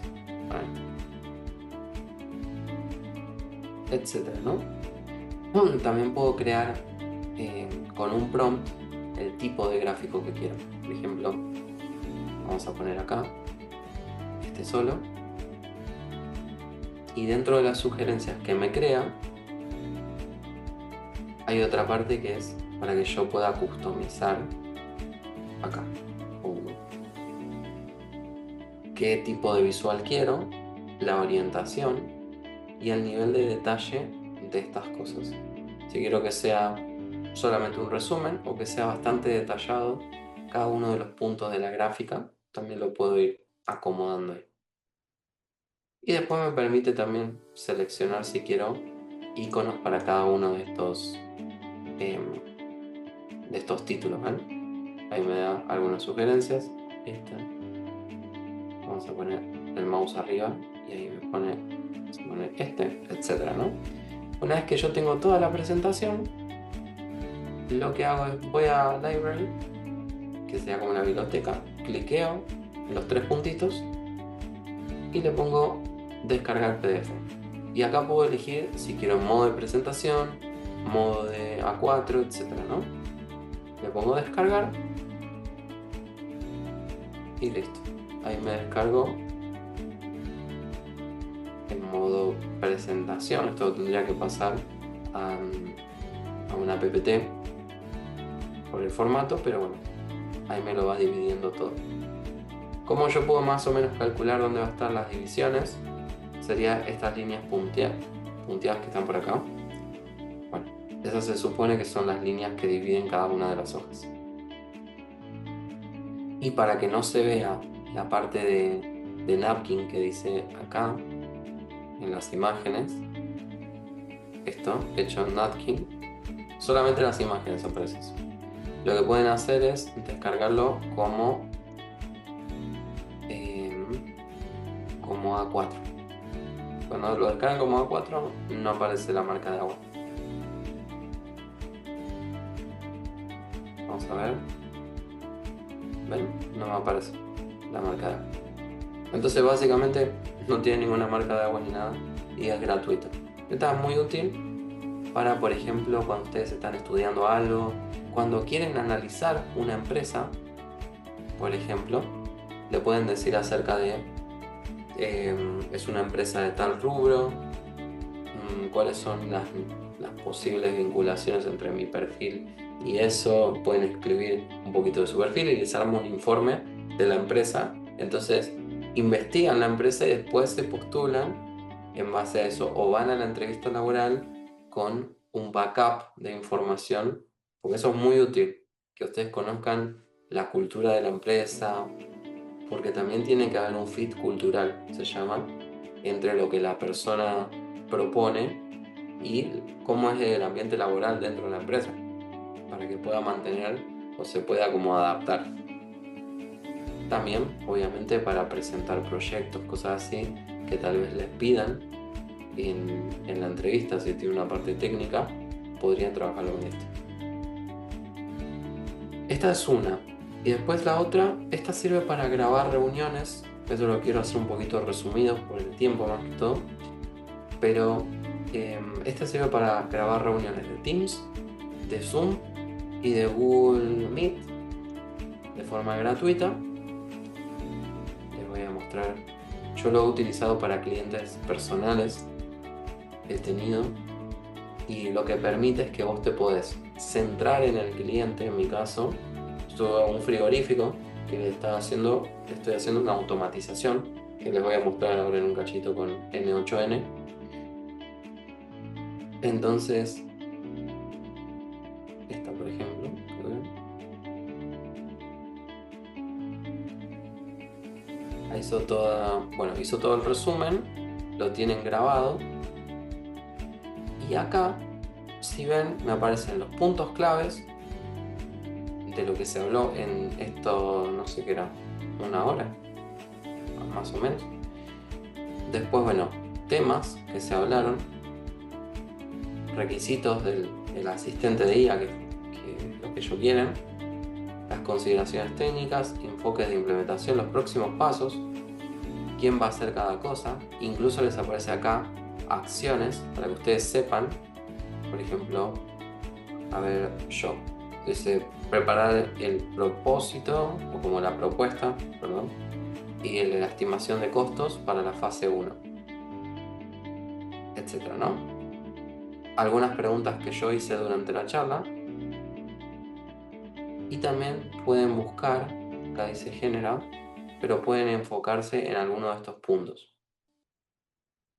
etcétera, ¿no? También puedo crear con un prompt el tipo de gráfico que quiero. Por ejemplo, vamos a poner acá este solo, y dentro de las sugerencias que me crea hay otra parte que es para que yo pueda customizar acá qué tipo de visual quiero, la orientación y el nivel de detalle de estas cosas. Si quiero que sea solamente un resumen o que sea bastante detallado cada uno de los puntos de la gráfica, también lo puedo ir acomodando ahí. Y después me permite también seleccionar si quiero iconos para cada uno de estos títulos, ¿vale? Ahí me da algunas sugerencias. Vamos a poner el mouse arriba y ahí me pone etcétera, ¿no? Una vez que yo tengo toda la presentación, lo que hago es voy a Library, que sea como una biblioteca, cliqueo en los tres puntitos y le pongo descargar PDF. Y acá puedo elegir si quiero modo de presentación, modo de A4, etcétera, ¿no? Le pongo descargar y listo. Ahí me descargo en modo presentación. Esto tendría que pasar a una PPT por el formato, pero bueno, ahí me lo va dividiendo todo. Como yo puedo más o menos calcular dónde van a estar las divisiones, sería estas líneas punteadas que están por acá. Bueno, esas se supone que son las líneas que dividen cada una de las hojas. Y para que no se vea la parte de napkin que dice acá en las imágenes, esto hecho en napkin, solamente las imágenes aparecen. Lo que pueden hacer es descargarlo como A4. Cuando lo descargan como A4 no aparece la marca de agua. Vamos a ver. ¿Ven? No me aparece la marca de agua. Entonces básicamente no tiene ninguna marca de agua ni nada y es gratuito. Está muy útil para, por ejemplo, cuando ustedes están estudiando algo, cuando quieren analizar una empresa, por ejemplo, le pueden decir acerca de es una empresa de tal rubro, cuáles son las posibles vinculaciones entre mi perfil y eso. Pueden escribir un poquito de su perfil y les arma un informe de la empresa. Entonces investigan la empresa y después se postulan en base a eso, o van a la entrevista laboral con un backup de información, porque eso es muy útil, que ustedes conozcan la cultura de la empresa, porque también tiene que haber un fit cultural, se llama, entre lo que la persona propone y cómo es el ambiente laboral dentro de la empresa, para que pueda mantener o se pueda como adaptar. También, obviamente, para presentar proyectos, cosas así, que tal vez les pidan en la entrevista, si tiene una parte técnica, podrían trabajarlo con esto. Esta es una. Y después la otra, esta sirve para grabar reuniones. Esto lo quiero hacer un poquito resumido por el tiempo más que todo. Pero esta sirve para grabar reuniones de Teams, de Zoom y de Google Meet de forma gratuita. Les voy a mostrar. Yo lo he utilizado para clientes personales. He tenido. Y lo que permite es que vos te podés centrar en el cliente. En mi caso, esto es un frigorífico que estoy haciendo una automatización que les voy a mostrar ahora en un cachito con N8N. Entonces, esta por ejemplo, hizo todo el resumen, lo tienen grabado. Y acá, si ven, me aparecen los puntos claves de lo que se habló en esto, no sé qué era, una hora, más o menos. Después, bueno, temas que se hablaron, requisitos del asistente de IA, que es lo que ellos quieren, las consideraciones técnicas, enfoques de implementación, los próximos pasos, quién va a hacer cada cosa. Incluso les aparece acá acciones para que ustedes sepan. Por ejemplo, a ver, yo dice preparar el propósito o como la propuesta, perdón, y la estimación de costos para la fase 1, etcétera, ¿no? Algunas preguntas que yo hice durante la charla. Y también pueden buscar, acá dice genera, pero pueden enfocarse en alguno de estos puntos.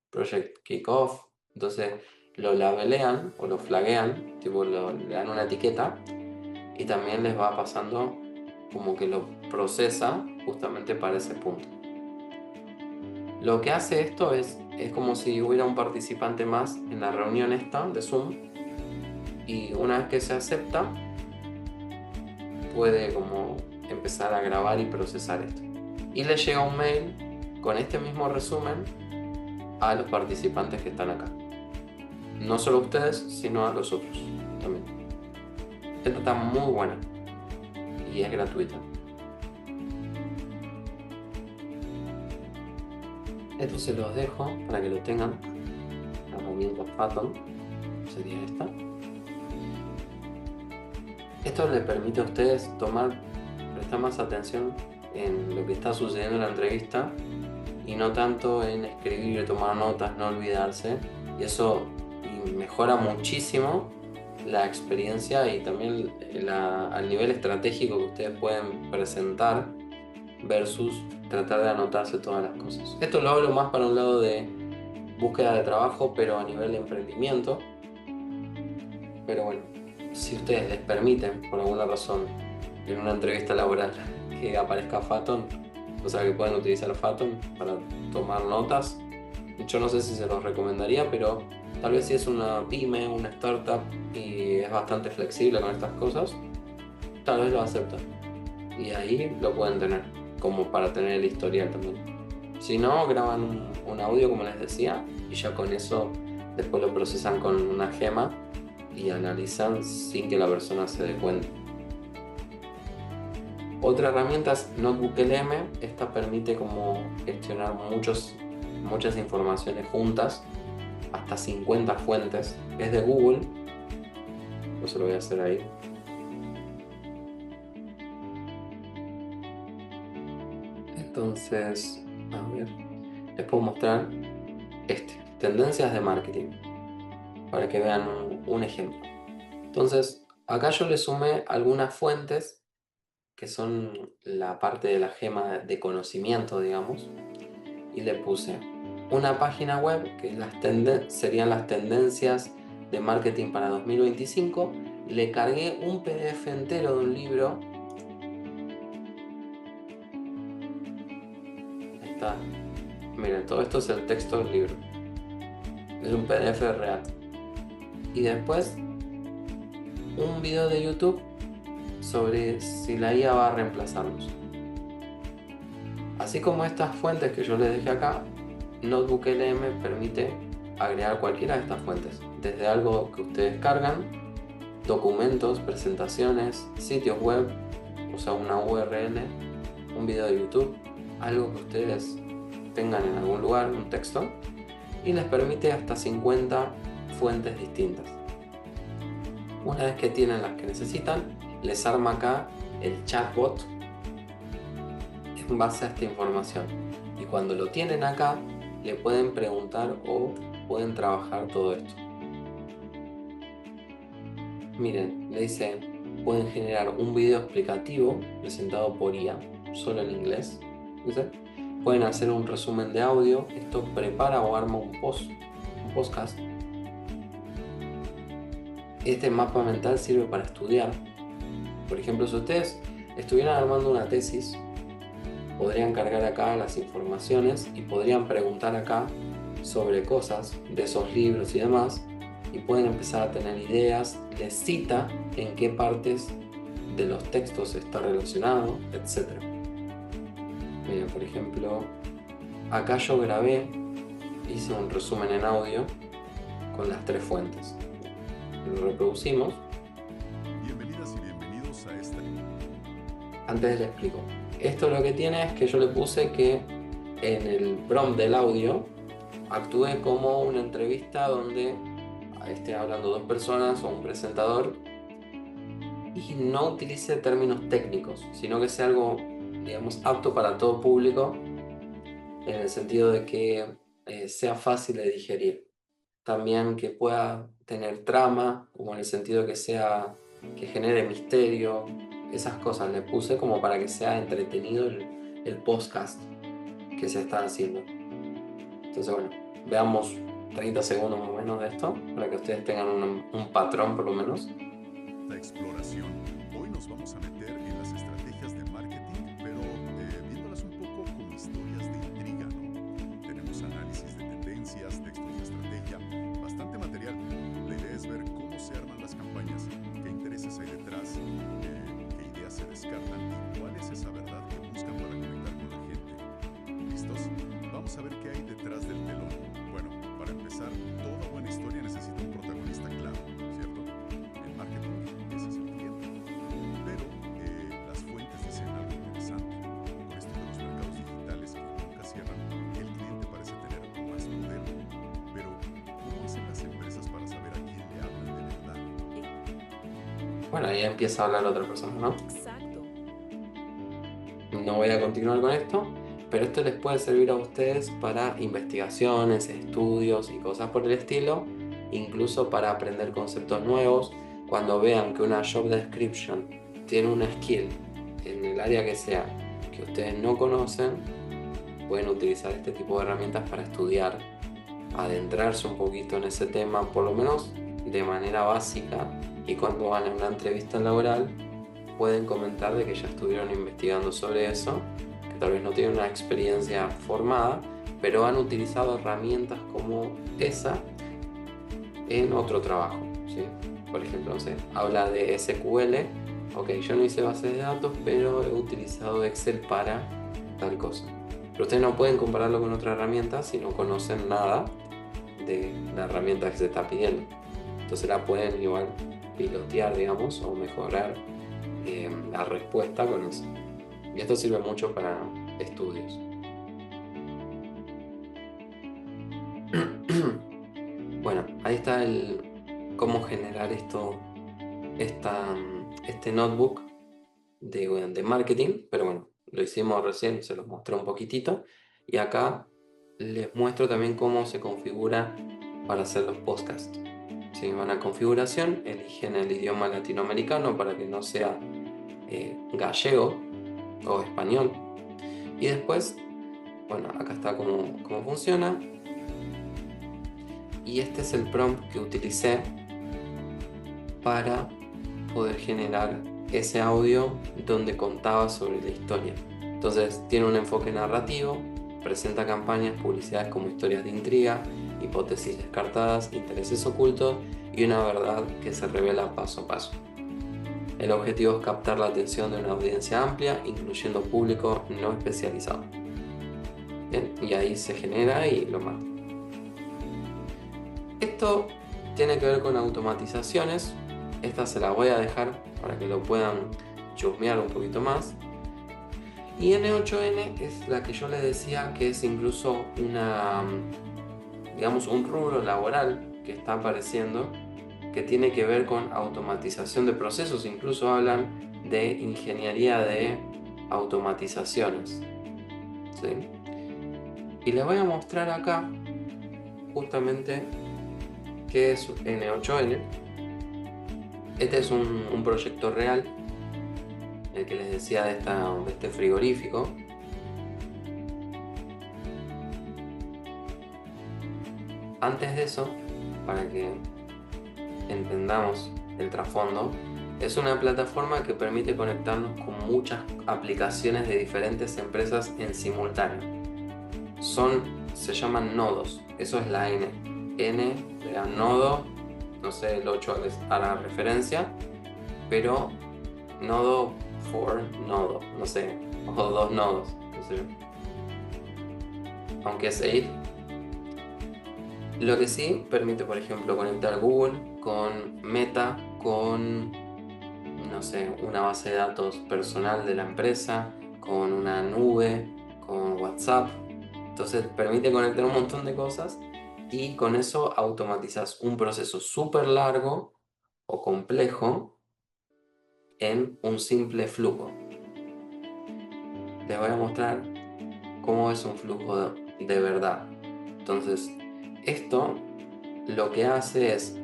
Project Kickoff, entonces lo labelean o lo flaguean, tipo le dan una etiqueta y también les va pasando como que lo procesa justamente para ese punto. Lo que hace esto es como si hubiera un participante más en la reunión esta de Zoom, y una vez que se acepta puede como empezar a grabar y procesar esto. Y le llega un mail con este mismo resumen a los participantes que están acá. No solo a ustedes, sino a los otros también. Esta está muy buena y es gratuita. Esto se los dejo para que lo tengan. La herramienta Phathom sería esta. Esto les permite a ustedes prestar más atención en lo que está sucediendo en la entrevista y no tanto en escribir, tomar notas, no olvidarse. Y eso mejora muchísimo la experiencia y también al nivel estratégico que ustedes pueden presentar versus tratar de anotarse todas las cosas. Esto lo hablo más para un lado de búsqueda de trabajo, pero a nivel de emprendimiento. Pero bueno, si ustedes les permiten, por alguna razón, en una entrevista laboral que aparezca Phathom, o sea que puedan utilizar Phathom para tomar notas, yo no sé si se los recomendaría, pero tal vez si es una pyme, una startup y es bastante flexible con estas cosas, tal vez lo aceptan. Y ahí lo pueden tener, como para tener el historial también. Si no, graban un audio como les decía, y ya con eso después lo procesan con una gema y analizan sin que la persona se dé cuenta. Otra herramienta es NotebookLM. Esta permite como gestionar muchas informaciones juntas, hasta 50 fuentes. Es de Google, eso lo voy a hacer ahí. Entonces, a ver, les puedo mostrar tendencias de marketing, para que vean un ejemplo. Entonces, acá yo le sumé algunas fuentes que son la parte de la gema de conocimiento, digamos, y le puse una página web que serían las tendencias de marketing para 2025. Le cargué un PDF entero de un libro. Ahí está. Miren, todo esto es el texto del libro. Es un PDF real. Y después un video de YouTube sobre si la IA va a reemplazarnos. Así como estas fuentes que yo les dejé acá, NotebookLM permite agregar cualquiera de estas fuentes, desde algo que ustedes cargan, documentos, presentaciones, sitios web, o sea, una URL, un video de YouTube, algo que ustedes tengan en algún lugar, un texto, y les permite hasta 50 fuentes distintas. Una vez que tienen las que necesitan, les arma acá el chatbot en base a esta información. Y cuando lo tienen acá, le pueden preguntar o pueden trabajar todo esto. Miren, le dice, pueden generar un video explicativo presentado por IA, solo en inglés. ¿Dice? Pueden hacer un resumen de audio. Esto prepara o arma un podcast. Este mapa mental sirve para estudiar. Por ejemplo, si ustedes estuvieran armando una tesis, podrían cargar acá las informaciones y podrían preguntar acá sobre cosas de esos libros y demás, y pueden empezar a tener ideas, les cita en qué partes de los textos está relacionado, etc. Miren, por ejemplo, acá yo hice un resumen en audio con las 3 fuentes. Lo reproducimos. Bienvenidas y bienvenidos a esta. Antes les explico. Esto lo que tiene es que yo le puse que en el prompt del audio actúe como una entrevista donde esté hablando 2 personas o un presentador y no utilice términos técnicos, sino que sea algo, digamos, apto para todo público, en el sentido de que sea fácil de digerir. También que pueda tener trama, como en el sentido que genere misterio. Esas cosas le puse como para que sea entretenido el podcast que se está haciendo. Entonces, bueno, veamos 30 segundos más o menos de esto, para que ustedes tengan un patrón por lo menos. Esta exploración. Hoy nos vamos a meter en las estrategias de marketing, pero viéndolas un poco como historias de intriga, ¿no? Tenemos análisis de tendencias, textos de estrategia, bastante material. La idea es ver cómo se arman las campañas, qué intereses hay detrás, qué ideas se descartan y cuál es esa verdad que buscan para conectar con la gente. ¿Listos? Vamos a ver qué hay detrás del telón. Bueno, para empezar, toda buena historia necesita un protagonista claro, ¿cierto? En marketing, ese es el cliente. Pero las fuentes dicen algo interesante. Con esto de los mercados digitales que nunca cierran, el cliente parece tener más poder. Pero, ¿cómo hacen las empresas para saber a quién le hablan de verdad? Bueno, ahí empieza a hablar otra persona, ¿no? Exacto. No voy a continuar con esto, pero esto les puede servir a ustedes para investigaciones, estudios y cosas por el estilo, incluso para aprender conceptos nuevos. Cuando vean que una job description tiene una skill en el área que sea que ustedes no conocen, pueden utilizar este tipo de herramientas para estudiar, adentrarse un poquito en ese tema, por lo menos de manera básica, y cuando van a una entrevista laboral pueden comentar de que ya estuvieron investigando sobre eso, que tal vez no tienen una experiencia formada, pero han utilizado herramientas como esa en otro trabajo, ¿sí? Por ejemplo, no sé, habla de SQL. Ok, yo no hice bases de datos, pero he utilizado Excel para tal cosa. Pero ustedes no pueden compararlo con otra herramienta si no conocen nada de la herramienta que se está pidiendo. Entonces la pueden igual pilotear, digamos, o mejorar la respuesta con eso. Y esto sirve mucho para estudios. Bueno, ahí está cómo generar este notebook de marketing, pero bueno, lo hicimos recién, se los mostré un poquitito. Y acá les muestro también cómo se configura para hacer los podcasts. Si van a configuración, eligen el idioma latinoamericano para que no sea gallego o español. Y después, bueno, acá está cómo funciona. Y este es el prompt que utilicé para poder generar ese audio donde contaba sobre la historia. Entonces tiene un enfoque narrativo, presenta campañas, publicidades como historias de intriga, hipótesis descartadas, intereses ocultos y una verdad que se revela paso a paso. El objetivo es captar la atención de una audiencia amplia, incluyendo público no especializado. Bien, y ahí se genera y lo manda. Esto tiene que ver con automatizaciones. Esta se la voy a dejar para que lo puedan chusmear un poquito más. Y N8N es la que yo les decía que es incluso un rubro laboral que está apareciendo, que tiene que ver con automatización de procesos. Incluso hablan de ingeniería de automatizaciones. ¿Sí? Y les voy a mostrar acá justamente qué es N8N. Este es un proyecto real, el que les decía de este frigorífico. Antes de eso, para que entendamos el trasfondo, es una plataforma que permite conectarnos con muchas aplicaciones de diferentes empresas en simultáneo. Se llaman nodos, eso es la N. N le da nodo, no sé, el 8 hará referencia, pero nodo for nodo, no sé, o 2 nodos, no sé. Aunque es 8. Lo que sí permite, por ejemplo, conectar Google con Meta, con, no sé, una base de datos personal de la empresa, con una nube, con WhatsApp. Entonces permite conectar un montón de cosas y con eso automatizas un proceso súper largo o complejo en un simple flujo. Les voy a mostrar cómo es un flujo de verdad. Entonces, esto lo que hace es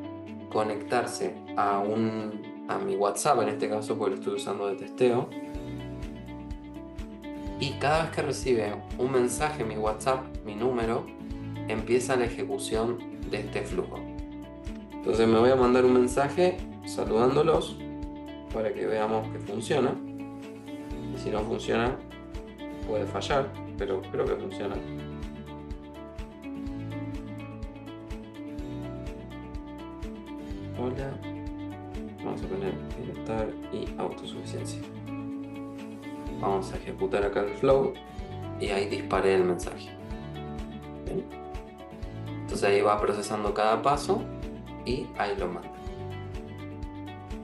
conectarse a mi WhatsApp, en este caso porque lo estoy usando de testeo, y cada vez que recibe un mensaje en mi WhatsApp, mi número, empieza la ejecución de este flujo. Entonces me voy a mandar un mensaje saludándolos para que veamos que funciona. Y si no funciona, puede fallar, pero creo que funciona. Hola, vamos a poner bienestar y autosuficiencia. Vamos a ejecutar acá el flow y ahí disparé el mensaje. ¿Bien? Entonces ahí va procesando cada paso y ahí lo manda.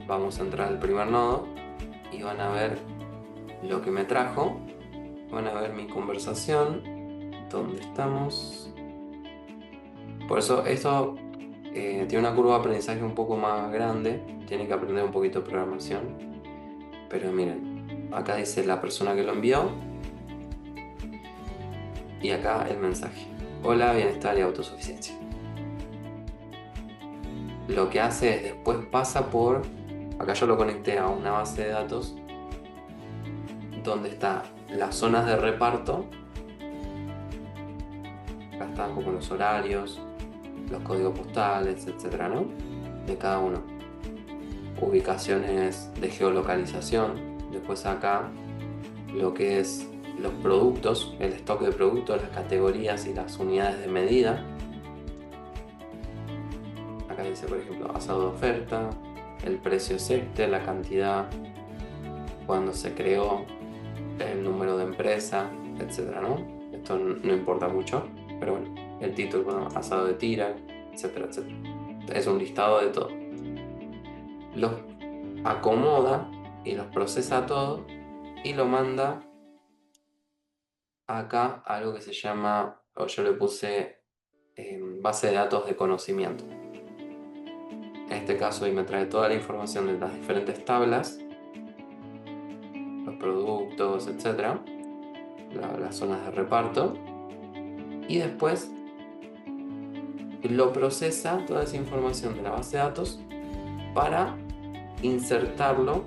Vamos a entrar al primer nodo y van a ver lo que me trajo. Van a ver mi conversación, dónde estamos. Por eso esto tiene una curva de aprendizaje un poco más grande. Tiene que aprender un poquito de programación. Pero miren, acá dice la persona que lo envió. Y acá el mensaje. Hola, bienestar y autosuficiencia. Lo que hace es después pasa por... Acá yo lo conecté a una base de datos donde están las zonas de reparto. Acá están como los horarios, los códigos postales, etcétera, ¿no? De cada uno. Ubicaciones de geolocalización. Después acá lo que es los productos, el stock de productos, las categorías y las unidades de medida. Acá dice, por ejemplo, asado de oferta, el precio es este, la cantidad, cuando se creó, el número de empresa, etcétera, ¿no? Esto no importa mucho, pero bueno, el título, bueno, asado de tira, etcétera, etcétera. Es un listado de todo. Los acomoda y los procesa todo y lo manda acá a algo que se llama, o yo le puse base de datos de conocimiento. En este caso ahí me trae toda la información de las diferentes tablas, los productos, etcétera. las zonas de reparto, y después lo procesa toda esa información de la base de datos para insertarlo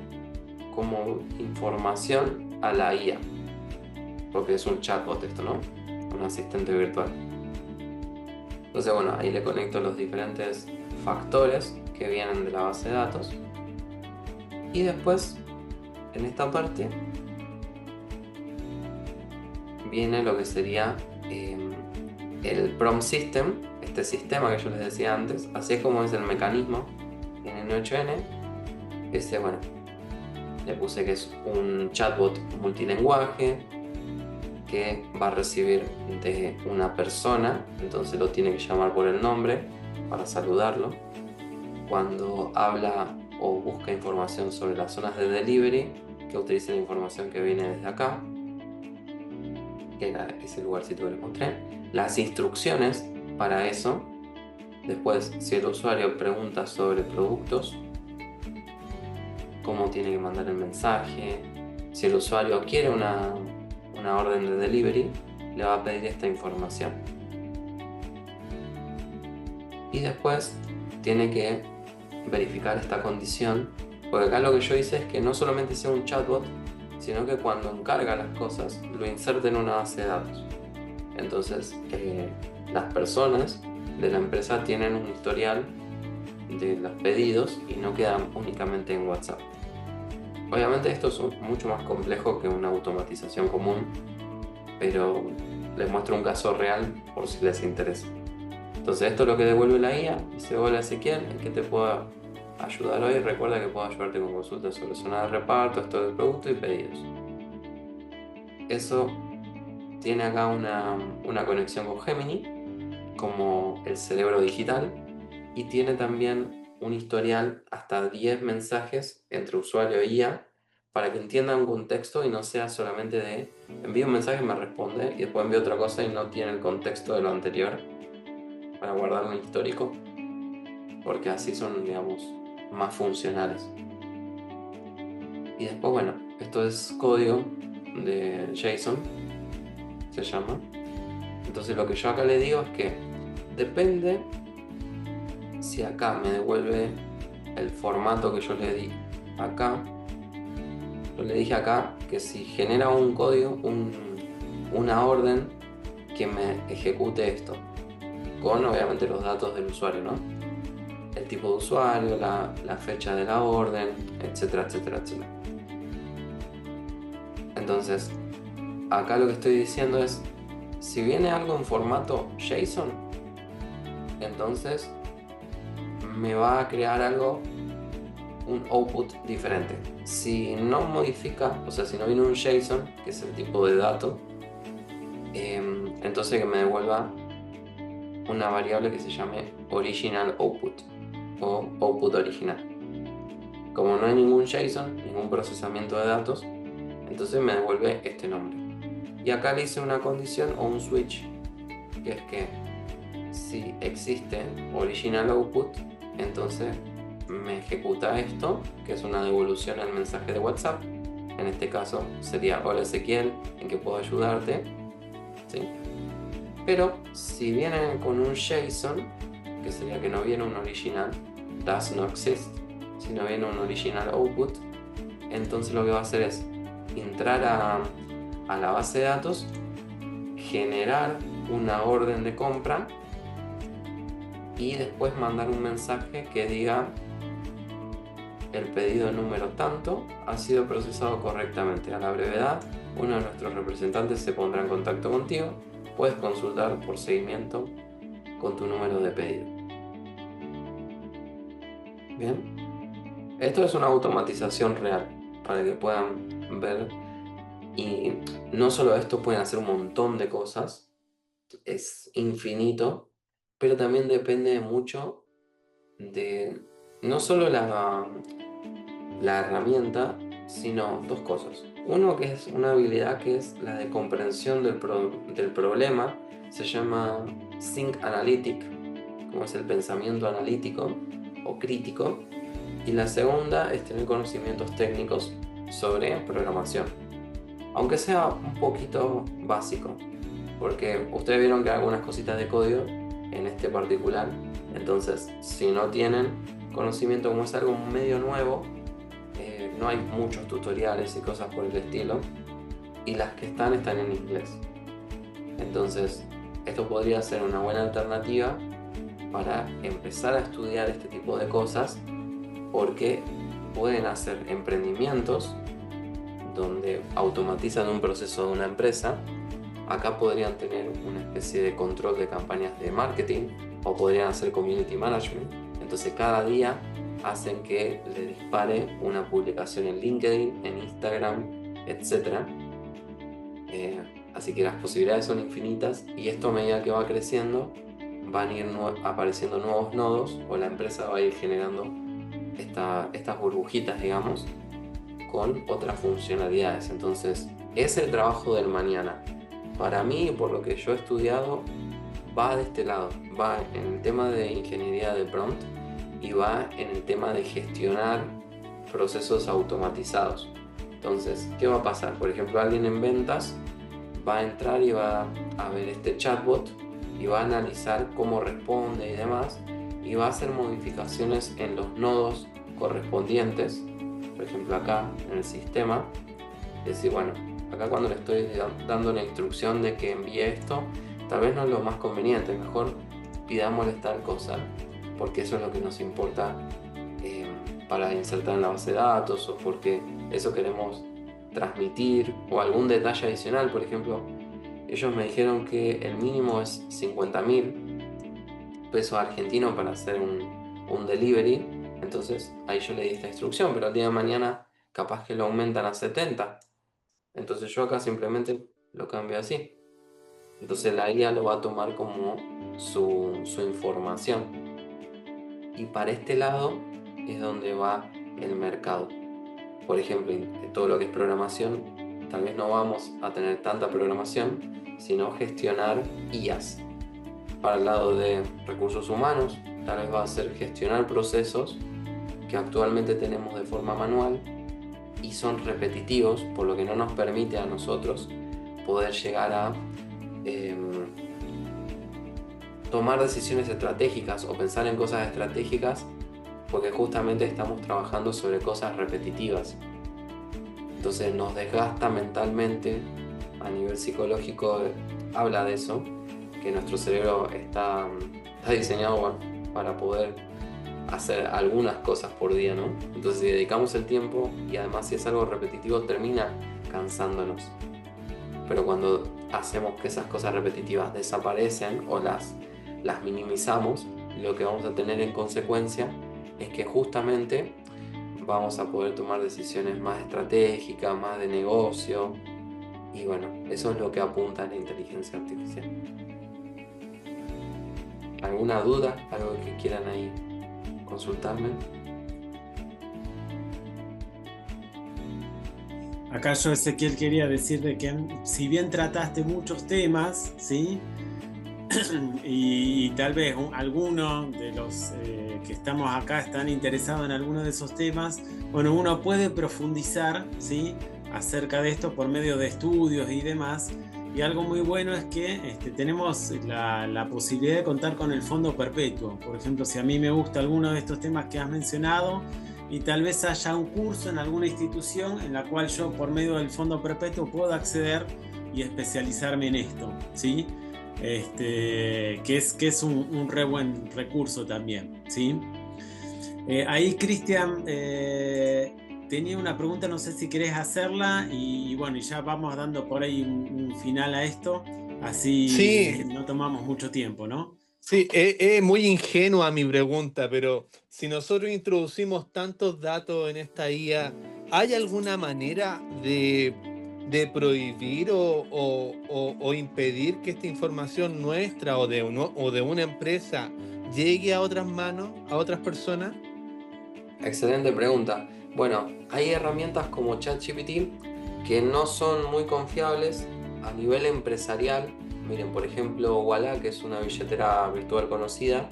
como información a la IA, porque es un chatbot esto, ¿no? Un asistente virtual. Entonces, bueno, ahí le conecto los diferentes factores que vienen de la base de datos, y después en esta parte viene lo que sería el prompt system, este sistema que yo les decía antes. Así es como es el mecanismo en N8N. Bueno, le puse que es un chatbot multilenguaje que va a recibir de una persona, entonces lo tiene que llamar por el nombre para saludarlo. Cuando habla o busca información sobre las zonas de delivery, que utilice la información que viene desde acá, que era ese lugarcito que les mostré, las instrucciones para eso. Después, si el usuario pregunta sobre productos, cómo tiene que mandar el mensaje. Si el usuario quiere una orden de delivery, le va a pedir esta información. Y después tiene que verificar esta condición, porque acá lo que yo hice es que no solamente sea un chatbot, sino que cuando encarga las cosas lo inserte en una base de datos. Entonces las personas de la empresa tienen un historial de los pedidos y no quedan únicamente en WhatsApp. Obviamente esto es mucho más complejo que una automatización común, pero les muestro un caso real por si les interesa. Entonces esto es lo que devuelve la IA. Dice: hola Ezequiel, ¿en qué te puedo ayudar hoy? Recuerda que puedo ayudarte con consultas sobre zona de reparto, esto de producto y pedidos. Eso tiene acá una conexión con Gemini, como el cerebro digital, y tiene también un historial hasta 10 mensajes entre usuario e IA para que entienda un contexto y no sea solamente de envío un mensaje y me responde y después envío otra cosa y no tiene el contexto de lo anterior, para guardar un histórico, porque así son, digamos, más funcionales. Y después, bueno, esto es código de JSON, se llama. Entonces lo que yo acá le digo es que depende si acá me devuelve el formato que yo le di acá. Yo le dije acá que si genera un código, una orden que me ejecute esto, con obviamente los datos del usuario, ¿no? El tipo de usuario, la fecha de la orden, etcétera, etcétera, etcétera. Entonces, acá lo que estoy diciendo es, si viene algo en formato JSON, entonces me va a crear algo, un output diferente. Si no modifica, o sea, si no viene un JSON, que es el tipo de dato, entonces que me devuelva una variable que se llame original output o output original. Como no hay ningún JSON, ningún procesamiento de datos, entonces me devuelve este nombre. Y acá le hice una condición o un switch, que es que si existe original output, entonces me ejecuta esto, que es una devolución al mensaje de WhatsApp. En este caso sería: hola Ezequiel, ¿en qué puedo ayudarte? ¿Sí? Pero si viene con un JSON, que sería que no viene un original, does not exist, si no viene un original output, entonces lo que va a hacer es entrar a la base de datos, generar una orden de compra y después mandar un mensaje que diga: el pedido número tanto ha sido procesado correctamente. A la brevedad, uno de nuestros representantes se pondrá en contacto contigo. Puedes consultar por seguimiento con tu número de pedido. Bien, esto es una automatización real para que puedan ver. Y no solo esto, pueden hacer un montón de cosas, es infinito, pero también depende mucho de no solo la herramienta, sino dos cosas. Uno, que es una habilidad que es la de comprensión del problema, se llama Think Analytic, como es el pensamiento analítico o crítico, y la segunda es tener conocimientos técnicos sobre programación. aunque sea un poquito básico, porque ustedes vieron que hay algunas cositas de código en este particular, entonces si no tienen conocimiento, como es algo medio nuevo, no hay muchos tutoriales y cosas por el estilo, y las que están en inglés. Entonces esto podría ser una buena alternativa para empezar a estudiar este tipo de cosas, porque pueden hacer emprendimientos donde automatizan un proceso de una empresa. Acá podrían tener una especie de control de campañas de marketing, o podrían hacer community management. Entonces cada día hacen que le dispare una publicación en LinkedIn, en Instagram, etc. Así que las posibilidades son infinitas, y esto a medida que va creciendo van a ir apareciendo nuevos nodos, o la empresa va a ir generando estas burbujitas, digamos, con otras funcionalidades. Entonces es el trabajo del mañana. Para mí, por lo que yo he estudiado, va de este lado, va en el tema de ingeniería de prompt y va en el tema de gestionar procesos automatizados. Entonces, ¿qué va a pasar? Por ejemplo, alguien en ventas va a entrar y va a ver este chatbot y va a analizar cómo responde y demás, y va a hacer modificaciones en los nodos correspondientes. Por ejemplo, acá en el sistema, decir, bueno, acá cuando le estoy dando la instrucción de que envíe esto, tal vez no es lo más conveniente, mejor pidámosle tal cosa, porque eso es lo que nos importa para insertar en la base de datos, o porque eso queremos transmitir, o algún detalle adicional. Por ejemplo, ellos me dijeron que el mínimo es 50.000 pesos argentinos para hacer un delivery. Entonces ahí yo le di esta instrucción, pero el día de mañana capaz que lo aumentan a 70. Entonces yo acá simplemente lo cambio así. Entonces la IA lo va a tomar como su información. Y para este lado es donde va el mercado. Por ejemplo, en todo lo que es programación, tal vez no vamos a tener tanta programación, sino gestionar IAs. Para el lado de recursos humanos, tal vez va a ser gestionar procesos que actualmente tenemos de forma manual y son repetitivos, por lo que no nos permite a nosotros poder llegar a tomar decisiones estratégicas o pensar en cosas estratégicas, porque justamente estamos trabajando sobre cosas repetitivas. Entonces nos desgasta mentalmente, a nivel psicológico habla de eso, que nuestro cerebro está diseñado para poder hacer algunas cosas por día, ¿no? Entonces si dedicamos el tiempo, y además si es algo repetitivo, termina cansándonos. Pero cuando hacemos que esas cosas repetitivas desaparecen o las minimizamos, lo que vamos a tener en consecuencia es que justamente vamos a poder tomar decisiones más estratégicas, más de negocio, y bueno, eso es lo que apunta a la inteligencia artificial. ¿Alguna duda? ¿Algo que quieran ahí consultarme? Acá yo, Ezequiel, quería decir de que si bien trataste muchos temas, ¿sí? y tal vez algunos de los que estamos acá están interesados en alguno de esos temas, bueno, uno puede profundizar, ¿sí?, acerca de esto por medio de estudios y demás. Y algo muy bueno es que tenemos la posibilidad de contar con el fondo perpetuo. Por ejemplo, si a mí me gusta alguno de estos temas que has mencionado, y tal vez haya un curso en alguna institución en la cual yo por medio del fondo perpetuo puedo acceder y especializarme en esto, ¿sí? Que es un re buen recurso también, ¿sí? Ahí Cristian tenía una pregunta, no sé si querés hacerla, y bueno, y ya vamos dando por ahí un final a esto, así Sí. No tomamos mucho tiempo, ¿no? Sí, es muy ingenua mi pregunta, pero si nosotros introducimos tantos datos en esta IA, ¿hay alguna manera de prohibir o impedir que esta información nuestra o de una empresa llegue a otras manos, a otras personas? Excelente pregunta. Bueno, hay herramientas como ChatGPT que no son muy confiables a nivel empresarial. Miren, por ejemplo, Ualá, que es una billetera virtual conocida,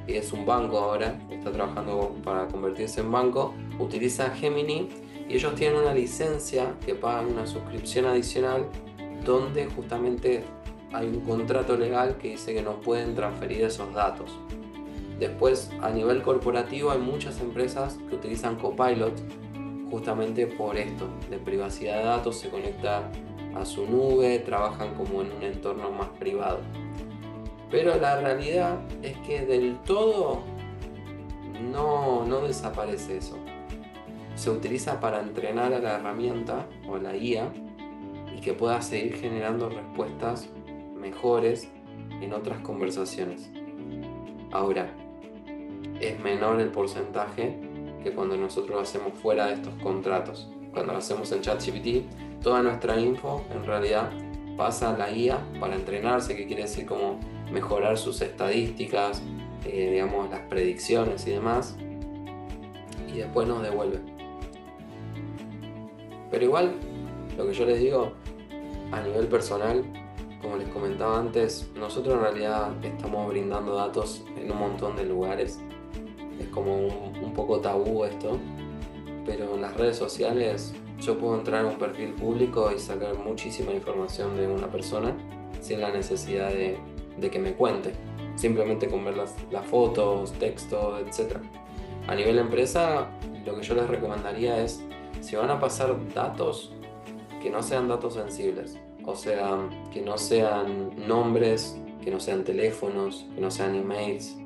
y es un banco ahora, está trabajando para convertirse en banco, utiliza Gemini Y ellos tienen una licencia que pagan una suscripción adicional donde justamente hay un contrato legal que dice que no pueden transferir esos datos. Después, a nivel corporativo, hay muchas empresas que utilizan Copilot justamente por esto, de privacidad de datos, se conecta a su nube, trabajan como en un entorno más privado. Pero la realidad es que del todo no desaparece eso. Se utiliza para entrenar a la herramienta o la IA y que pueda seguir generando respuestas mejores en otras conversaciones. Ahora, es menor el porcentaje que cuando nosotros lo hacemos fuera de estos contratos. Cuando lo hacemos en ChatGPT, toda nuestra info en realidad pasa a la IA para entrenarse, que quiere decir como mejorar sus estadísticas, digamos las predicciones y demás, y después nos devuelve. Pero igual, lo que yo les digo a nivel personal, como les comentaba antes, nosotros en realidad estamos brindando datos en un montón de lugares. Es como un poco tabú esto, pero en las redes sociales yo puedo entrar a un perfil público y sacar muchísima información de una persona sin la necesidad de que me cuente, simplemente con ver las fotos, textos, etc. A nivel empresa, lo que yo les recomendaría es, si van a pasar datos, que no sean datos sensibles, o sea, que no sean nombres, que no sean teléfonos, que no sean emails,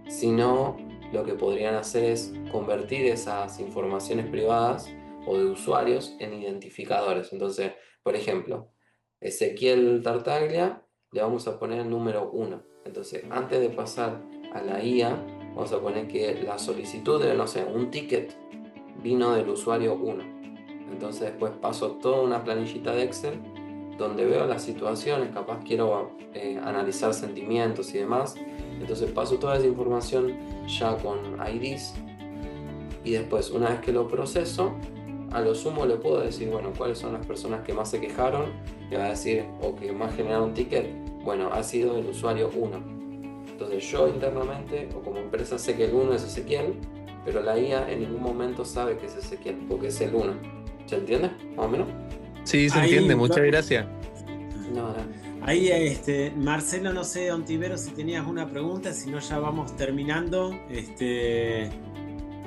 sino lo que podrían hacer es convertir esas informaciones privadas o de usuarios en identificadores. Entonces, por ejemplo, Ezequiel Tartaglia le vamos a poner el número 1. Entonces, antes de pasar a la IA, vamos a poner que la solicitud de, no sé, un ticket vino del usuario 1. Entonces después paso toda una planillita de Excel donde veo las situaciones, capaz quiero analizar sentimientos y demás. Entonces paso toda esa información ya con IDs y después, una vez que lo proceso, a lo sumo le puedo decir, bueno, cuáles son las personas que más se quejaron, le va a decir, o que más generaron ticket, bueno, ha sido el usuario 1. Entonces yo internamente o como empresa sé que el 1 es Ezequiel, pero la IA en ningún momento sabe que es Ezequiel, porque es el 1. ¿Se entiende? ¿Más o menos? Sí, se entiende, muchas gracias. No. Ahí, Marcelo, no sé, Ontivero, si tenías una pregunta, si no ya vamos terminando.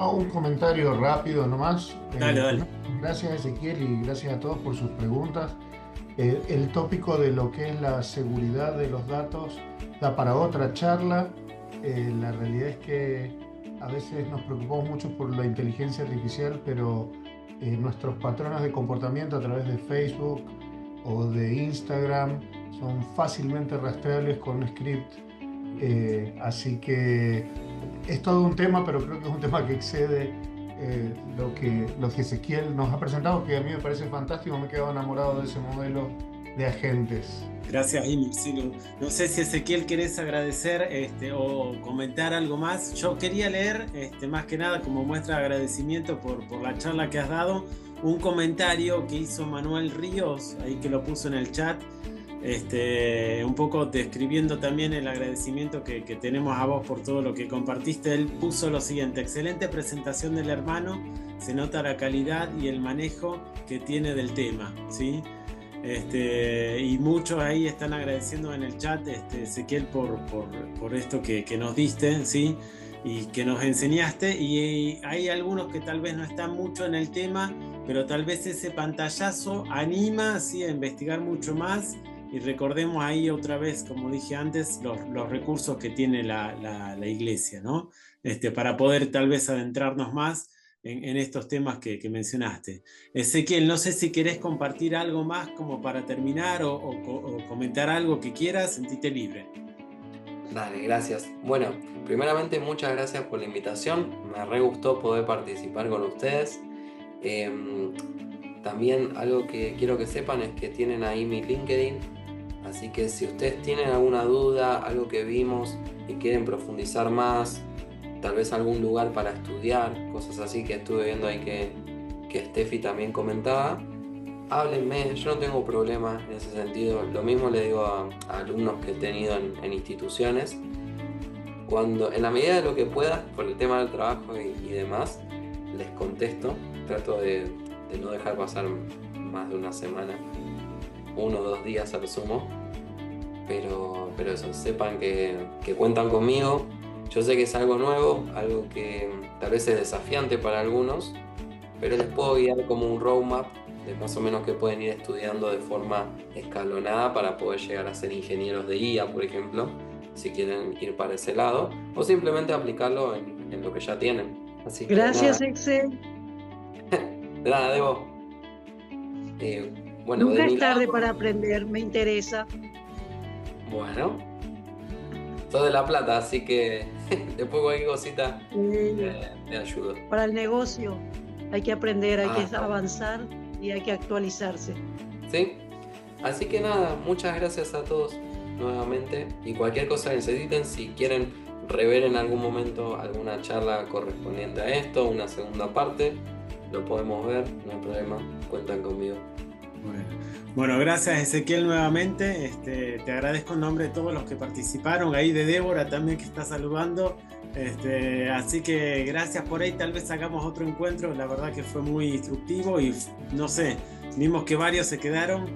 Un comentario rápido nomás. Dale. Gracias, Ezequiel, y gracias a todos por sus preguntas. El tópico de lo que es la seguridad de los datos da para otra charla. La realidad es que a veces nos preocupamos mucho por la inteligencia artificial, pero nuestros patrones de comportamiento a través de Facebook o de Instagram son fácilmente rastreables con un script. Así que es todo un tema, pero creo que es un tema que excede lo que Ezequiel nos ha presentado, que a mí me parece fantástico. Me he quedado enamorado de ese modelo de agentes. Gracias, Marcelo. No sé si Ezequiel querés agradecer o comentar algo más. Yo quería leer, más que nada como muestra de agradecimiento por la charla que has dado, un comentario que hizo Manuel Ríos, ahí que lo puso en el chat, un poco describiendo también el agradecimiento que tenemos a vos por todo lo que compartiste. Él puso lo siguiente: excelente presentación del hermano, se nota la calidad y el manejo que tiene del tema, ¿sí? Y muchos ahí están agradeciendo en el chat, Ezequiel, por esto que nos diste, ¿sí? Y que nos enseñaste, y hay algunos que tal vez no están mucho en el tema, pero tal vez ese pantallazo anima, ¿sí?, a investigar mucho más. Y recordemos ahí otra vez, como dije antes, los recursos que tiene la iglesia, ¿no? Para poder tal vez adentrarnos más en estos temas que mencionaste. Ezequiel, no sé si querés compartir algo más como para terminar o comentar algo que quieras, sentite libre. Dale, gracias. Bueno, primeramente muchas gracias por la invitación, me re gustó poder participar con ustedes. También algo que quiero que sepan es que tienen ahí mi LinkedIn, así que si ustedes tienen alguna duda, algo que vimos y quieren profundizar más, tal vez algún lugar para estudiar, cosas así que estuve viendo ahí que Steffi también comentaba, háblenme, yo no tengo problemas en ese sentido. Lo mismo le digo a alumnos que he tenido en instituciones, cuando en la medida de lo que pueda, por el tema del trabajo y demás, les contesto, trato de de no dejar pasar más de una semana, 1 o 2 días a lo sumo, pero eso, sepan que cuentan conmigo. Yo sé que es algo nuevo, algo que tal vez es desafiante para algunos, pero les puedo guiar como un roadmap de más o menos que pueden ir estudiando de forma escalonada para poder llegar a ser ingenieros de IA, por ejemplo, si quieren ir para ese lado, o simplemente aplicarlo en lo que ya tienen. Así que Gracias, nada, Excel. de nada, Debo. Bueno, Nunca de mi es tarde lado, para aprender, me interesa. bueno, soy de La Plata, así que después cualquier cosita te ayudo. Para el negocio hay que aprender, hay que Está. avanzar y hay que actualizarse. ¿Sí? Así que nada, muchas gracias a todos nuevamente, y cualquier cosa que necesiten, si quieren rever en algún momento alguna charla correspondiente a esto, una segunda parte, lo podemos ver, no hay problema, cuentan conmigo. Bueno, gracias Ezequiel nuevamente. Te agradezco en nombre de todos los que participaron, ahí de Débora también que está saludando. Así que gracias por ahí, tal vez hagamos otro encuentro, la verdad que fue muy instructivo y no sé, vimos que varios se quedaron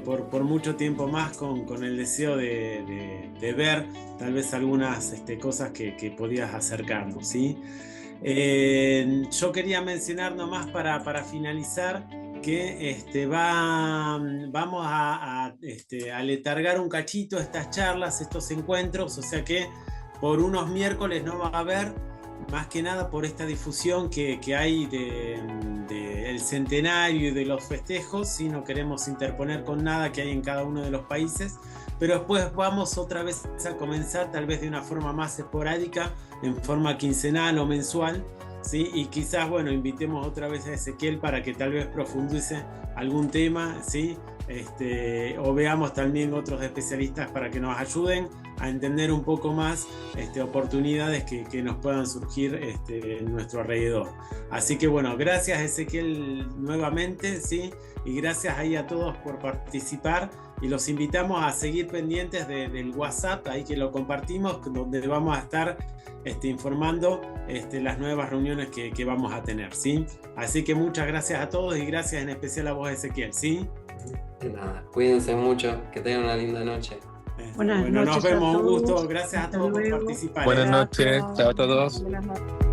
por mucho tiempo más con el deseo de ver tal vez algunas cosas que podías acercarnos, ¿sí? Yo quería mencionar nomás para finalizar que vamos a letargar un cachito estas charlas, estos encuentros, o sea que por unos miércoles no va a haber, más que nada por esta difusión que hay del centenario y de los festejos, ¿sí? No queremos interponer con nada que hay en cada uno de los países, pero después vamos otra vez a comenzar tal vez de una forma más esporádica, en forma quincenal o mensual, ¿sí? Y quizás, bueno, invitemos otra vez a Ezequiel para que tal vez profundice algún tema, ¿sí? O veamos también otros especialistas para que nos ayuden a entender un poco más oportunidades que nos puedan surgir en nuestro alrededor. Así que bueno, gracias Ezequiel nuevamente, ¿sí? Y gracias ahí a todos por participar, y los invitamos a seguir pendientes del WhatsApp, ahí que lo compartimos, donde vamos a estar informando las nuevas reuniones que vamos a tener, ¿sí? Así que muchas gracias a todos y gracias en especial a vos Ezequiel, ¿sí? De nada, cuídense mucho, que tengan una linda noche. Buenas Bueno, noches nos vemos, a un gusto, todos. gracias a Hasta todos por luego. participar. Buenas noches, Gracias. chao a todos. Buenas noches.